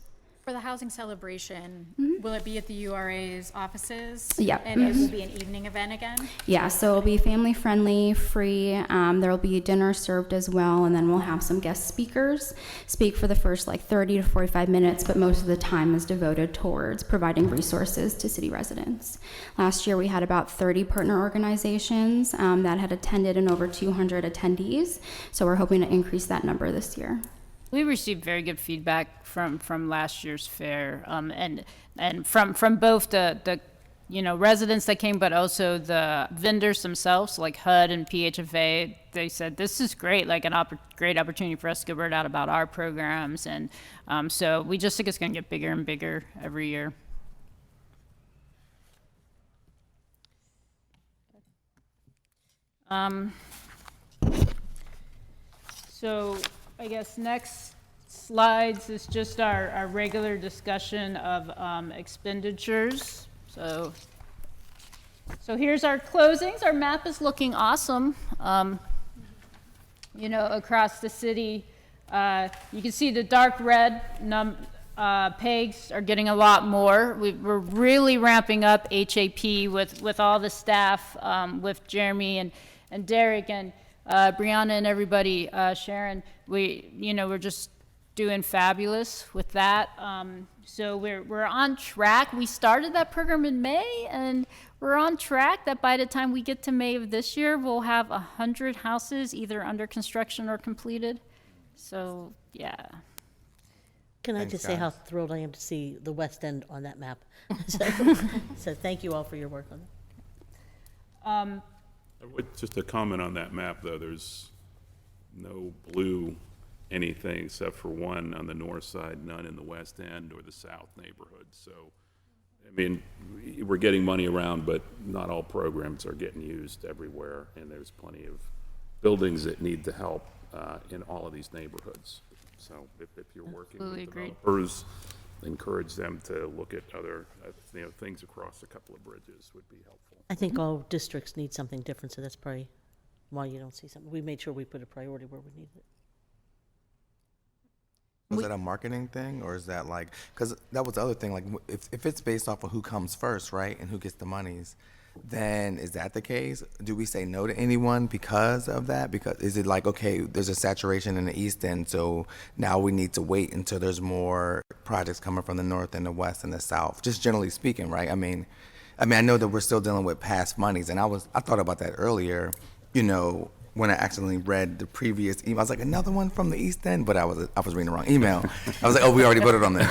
For the housing celebration, will it be at the URA's offices? Yeah. And it will be an evening event again? Yeah, so it'll be family friendly, free. There will be dinner served as well, and then we'll have some guest speakers speak for the first 30 to 45 minutes, but most of the time is devoted towards providing resources to city residents. Last year we had about 30 partner organizations that had attended and over 200 attendees, so we're hoping to increase that number this year. We received very good feedback from last year's fair, and from both the residents that came, but also the vendors themselves, like HUD and PHFA. They said this is great, like great opportunity for us to get word out about our programs, and so we just think it's going to get bigger and bigger every year. So I guess next slides is just our regular discussion of expenditures. So here's our closings. Our map is looking awesome. Across the city, you can see the dark red pegs are getting a lot more. We're really ramping up HAP with all the staff, with Jeremy and Derek and Brianna and everybody, Sharon. We're just doing fabulous with that. So we're on track. We started that program in May, and we're on track that by the time we get to May of this year, we'll have 100 houses either under construction or completed. So yeah. Can I just say how thrilled I am to see the West End on that map? So thank you all for your work on Just a comment on that map, though, there's no blue anything except for one on the north side, none in the west end or the south neighborhood. So, I mean, we're getting money around, but not all programs are getting used everywhere, and there's plenty of buildings that need the help in all of these neighborhoods. So if you're working Absolutely with agreed. developers, encourage them to look at other, things across a couple of bridges would be helpful. I think all districts need something different, so that's probably why you don't see something. We made sure we put a priority where we needed it. Was that a marketing thing, or is that like, because that was the other thing, like, if it's based off of who comes first, right, and who gets the monies, then is that the case? Do we say no to anyone because of that? Because is it like, okay, there's a saturation in the east end, so now we need to wait until there's more projects coming from the north and the west and the south, just generally speaking, right? I mean, I know that we're still dealing with past monies, and I thought about that earlier, when I accidentally read the previous email. I was like, another one from the East End, but I was reading the wrong email. I was like, oh, we already voted on this.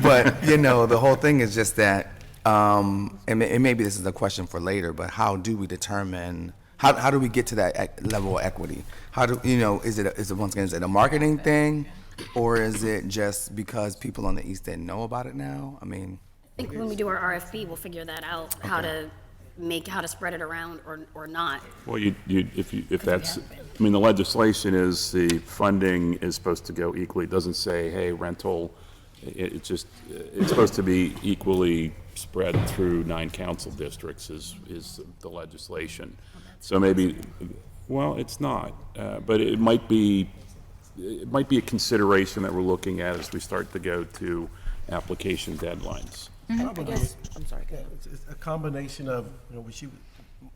But, the whole thing is just that, and maybe this is a question for later, but how do we determine, how do we get to that level of equity? How do, is it once again, is it a marketing thing, or is it just because people on the East End know about it now? I mean. I think when we do our RFP, we'll figure that out, how to spread it around or not. Well, if that's, I mean, the legislation is the funding is supposed to go equally. It doesn't say, hey, rental, it's supposed to be equally spread through 9 council districts is the legislation. So maybe, well, it's not, but it might be a consideration that we're looking at as we start to go to application deadlines. I guess, I'm sorry, go ahead. It's a combination of,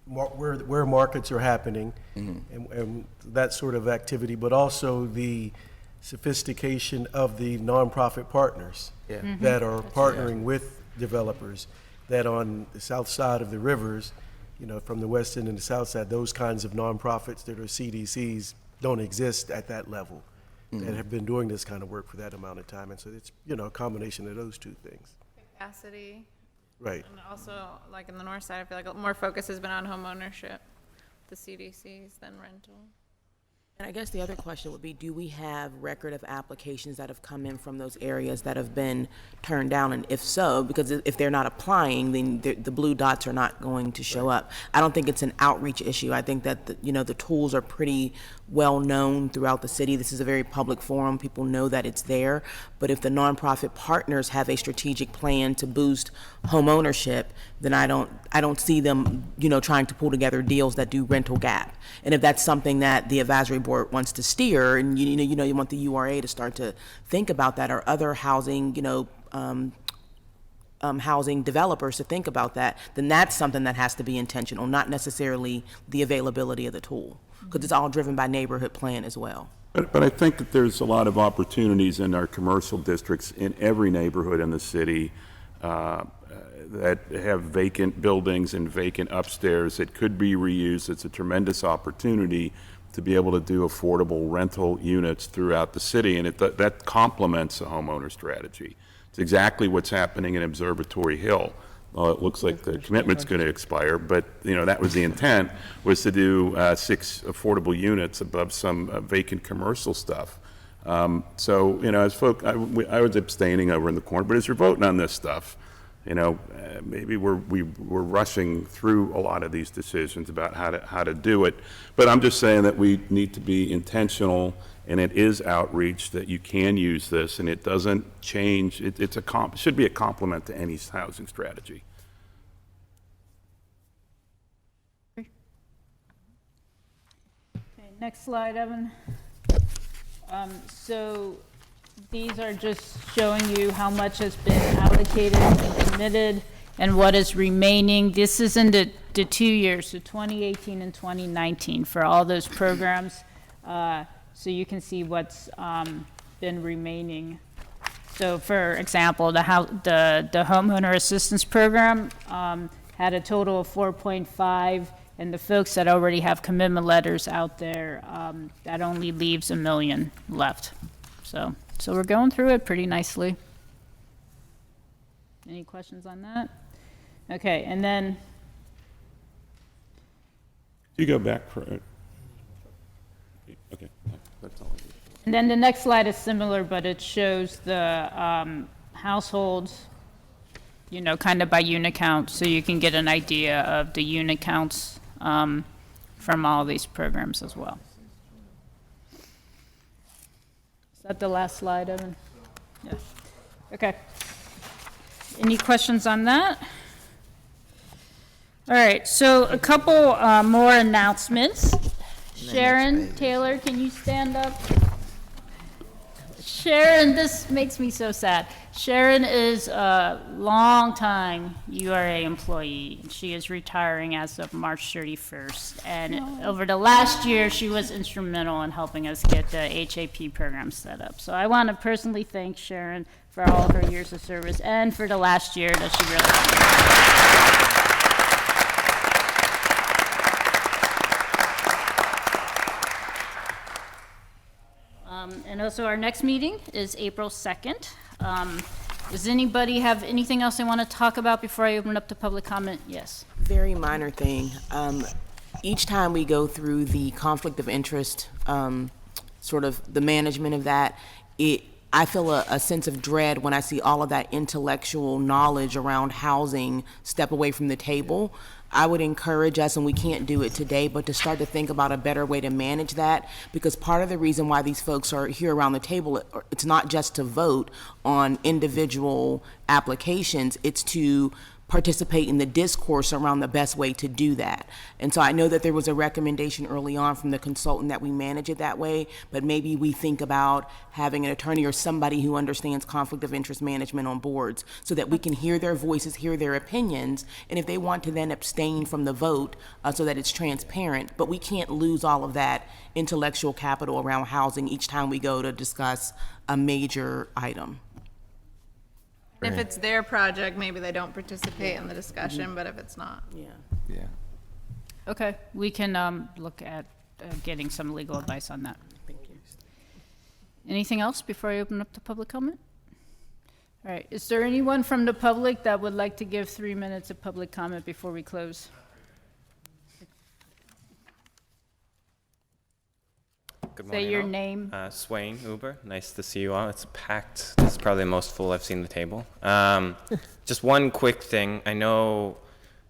where markets are happening and that sort of activity, but also the sophistication of the nonprofit partners that are partnering with developers, that on the south side of the rivers, from the west end and the south side, those kinds of nonprofits that are CDCs don't exist at that level and have been doing this kind of work for that amount of time. And so it's, a combination of those two things. Capacity. Right. And also, like in the north side, I feel like more focus has been on home ownership, the CDCs, than rental. And I guess the other question would be, do we have record of applications that have come in from those areas that have been turned down? And if so, because if they're not applying, then the blue dots are not going to show up. I don't think it's an outreach issue. I think that, the tools are pretty well known throughout the city. This is a very public forum. People know that it's there. But if the nonprofit partners have a strategic plan to boost home ownership, then I don't see them, trying to pull together deals that do rental gap. And if that's something that the advisory board wants to steer, and you want the URA to start to think about that, or other housing, housing developers to think about that, then that's something that has to be intentional, not necessarily the availability of the tool, because it's all driven by neighborhood plan as well. But I think that there's a lot of opportunities in our commercial districts in every neighborhood in the city that have vacant buildings and vacant upstairs that could be reused. It's a tremendous opportunity to be able to do affordable rental units throughout the city, and that complements a homeowner strategy. It's exactly what's happening in Observatory Hill. It looks like the commitment's going to expire, but that was the intent, was to do 6 affordable units above some vacant commercial stuff. So as folk, I was abstaining over in the corner, but as you're voting on this stuff, maybe we're rushing through a lot of these decisions about how to do it. But I'm just saying that we need to be intentional, and it is outreach, that you can use this, and it doesn't change. It should be a complement to any housing strategy. Okay, next slide, Evan. So these are just showing you how much has been allocated and committed and what is remaining. This is in the 2 years, so 2018 and 2019 for all those programs. So you can see what's been remaining. So for example, the homeowner assistance program had a total of 4.5, and the folks that already have commitment letters out there, that only leaves $1 million left. So we're going through it pretty nicely. Any questions on that? Okay, and then You go back for it. Okay, that's all I need. And then the next slide is similar, but it shows the households, you know, kind of by unit count, so you can get an idea of the unit counts from all these programs as well. Is that the last slide, Evan? Yeah. Okay. Any questions on that? All right, so a couple more announcements. Sharon Taylor, can you stand up? Sharon, this makes me so sad. Sharon is a longtime URA employee. She is retiring as of March 31st. And over the last year, she was instrumental in helping us get the HAP program set up. So I want to personally thank Sharon for all her years of service and for the last year that she really and also our next meeting is April 2nd. Does anybody have anything else they want to talk about before I open up to public comment? Yes. Very minor thing. Each time we go through the conflict of interest, sort of the management of that, I feel a sense of dread when I see all of that intellectual knowledge around housing step away from the table. I would encourage us, and we can't do it today, but to start to think about a better way to manage that, because part of the reason why these folks are here around the table, it's not just to vote on individual applications, it's to participate in the discourse around the best way to do that. And so I know that there was a recommendation early on from the consultant that we manage it that way, but maybe we think about having an attorney or somebody who understands conflict of interest management on boards so that we can hear their voices, hear their opinions, and if they want to then abstain from the vote so that it's transparent. But we can't lose all of that intellectual capital around housing each time we go to discuss a major item. If it's their project, maybe they don't participate in the discussion, but if it's not. Yeah. Okay, we can look at getting some legal advice on that. Thank you. Anything else before I open up to public comment? All right, is there anyone from the public that would like to give 3 minutes of public comment before we close? Good morning. Say your all. name. Swain Uber. Nice to see you all. It's packed. This is probably the most full I've seen the table. Just one quick thing. I know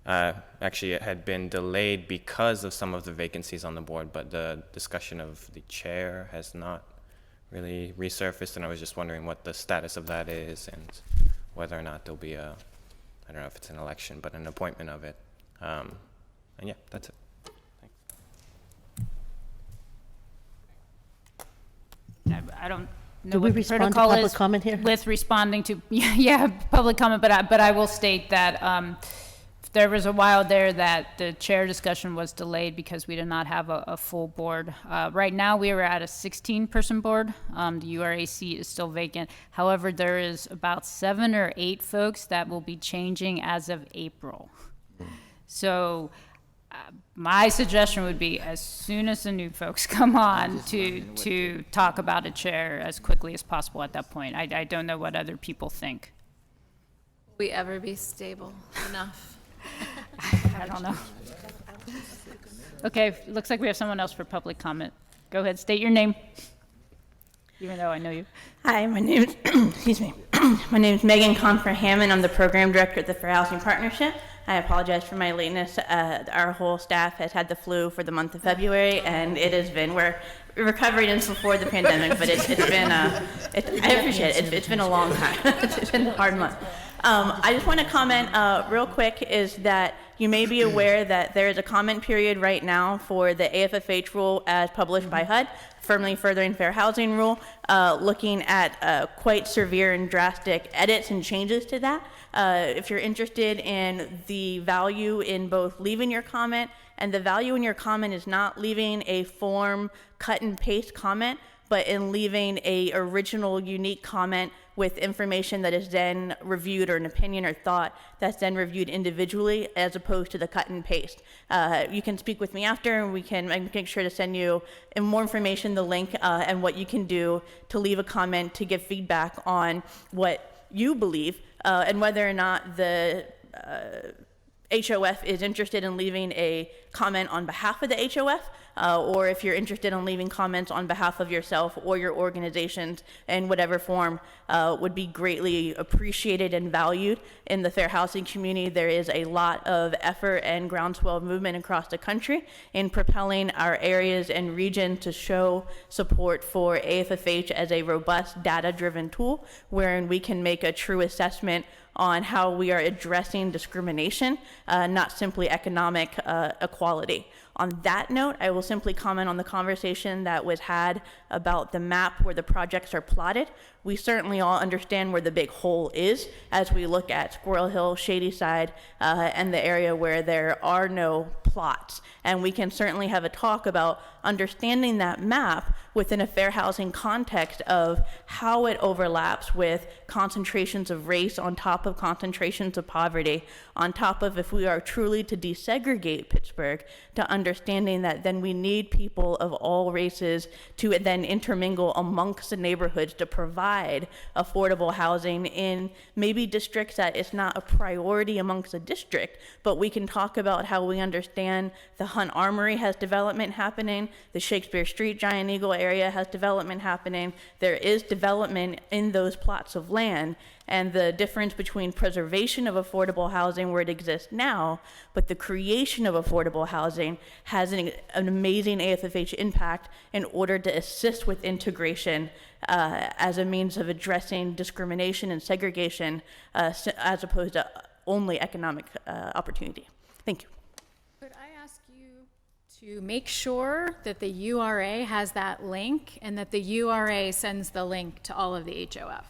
actually it had been delayed because of some of the vacancies on the board, but the discussion of the chair has not really resurfaced, and I was just wondering what the status of that is and whether or not there'll be a, I don't know if it's an election, but an appointment of it. And yeah, that's it. I don't know Did we what the respond to protocol public is comment here? with responding to, yeah, public comment, but I will state that there was a while there that the chair discussion was delayed because we did not have a full board. Right now, we are at a 16-person board. The URA seat is still vacant. However, there is about 7 or 8 folks that will be changing as of April. So my suggestion would be as soon as the new folks come on to talk about a chair as quickly as possible at that point. I don't know what other people think. Will we ever be stable enough? I don't know. Okay, looks like we have someone else for public comment. Go ahead, state your name, even though I know you. Hi, my name is, excuse me. My name is Megan Confer-Hammond. I'm the program director at the Fair Housing Partnership. I apologize for my lateness. Our whole staff has had the flu for the month of February, and it has been, we're recovering since before the pandemic, but it's been, I appreciate it. It's been a long time. It's been a hard month. I just want to comment real quick is that you may be aware that there is a comment period right now for the AFFH rule as published by HUD, firmly furthering fair housing rule, looking at quite severe and drastic edits and changes to that. If you're interested in the value in both leaving your comment, and the value in your comment is not leaving a form cut and paste comment, but in leaving a original unique comment with information that is then reviewed, or an opinion or thought that's then reviewed individually as opposed to the cut and paste. You can speak with me after, and I can make sure to send you more information, the link, and what you can do to leave a comment to give feedback on what you believe and whether or not the HOF is interested in leaving a comment on behalf of the HOF, or if you're interested in leaving comments on behalf of yourself or your organizations in whatever form, would be greatly appreciated and valued in the fair housing community. There is a lot of effort and groundswell movement across the country in propelling our areas and regions to show support for AFFH as a robust data-driven tool wherein we can make a true assessment on how we are addressing discrimination, not simply economic equality. On that note, I will simply comment on the conversation that was had about the map where the projects are plotted. We certainly all understand where the big hole is as we look at Squirrel Hill, Shady Side, and the area where there are no plots. And we can certainly have a talk about understanding that map within a fair housing context of how it overlaps with concentrations of race on top of concentrations of poverty, on top of, if we are truly to desegregate Pittsburgh, to understanding that then we need people of all races to then intermingle amongst the neighborhoods to provide affordable housing in maybe districts that it's not a priority amongst the district, but we can talk about how we understand the Hunt Armory has development happening, the Shakespeare Street Giant Eagle area has development happening. There is development in those plots of land, and the difference between preservation of affordable housing where it exists now, but the creation of affordable housing has an amazing AFFH impact in order to assist with integration as a means of addressing discrimination and segregation as opposed to only economic opportunity. Thank you. Could I ask you to make sure that the URA has that link and that the URA sends the link to all of the HOF?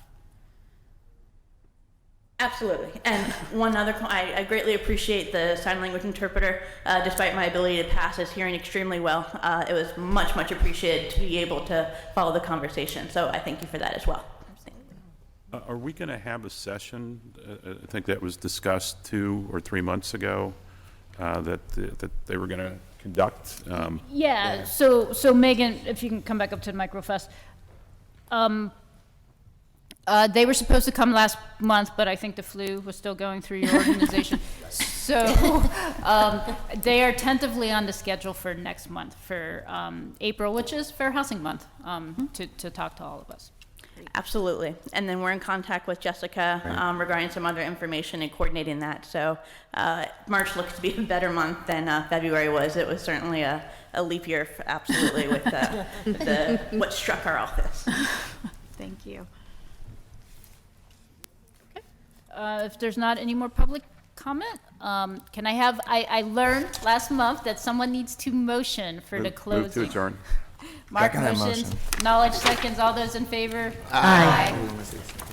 Absolutely. And one other, I greatly appreciate the sign language interpreter. Despite my ability to pass his hearing extremely well, it was much, much appreciated to be able to follow the conversation. So I thank you for that as well. Are we going to have a session? I think that was discussed 2 or 3 months ago that they were going to conduct. Yeah. So Megan, if you can come back up to the micro fast. They were supposed to come last month, but I think the flu was still going through your organization. So they are tentatively on the schedule for next month, for April, which is Fair Housing Month, to talk to all of us. Absolutely. And then we're in contact with Jessica regarding some other information and coordinating that. So March looks to be a better month than February was. It was certainly a leap year, absolutely, with what struck our office. Thank you. If there's not any more public comment, can I have, I learned last month that someone needs to motion for the closing. Move to adjourn. Mark Second that motions, motion. Knowledge seconds, all those in favor? Aye. Aye.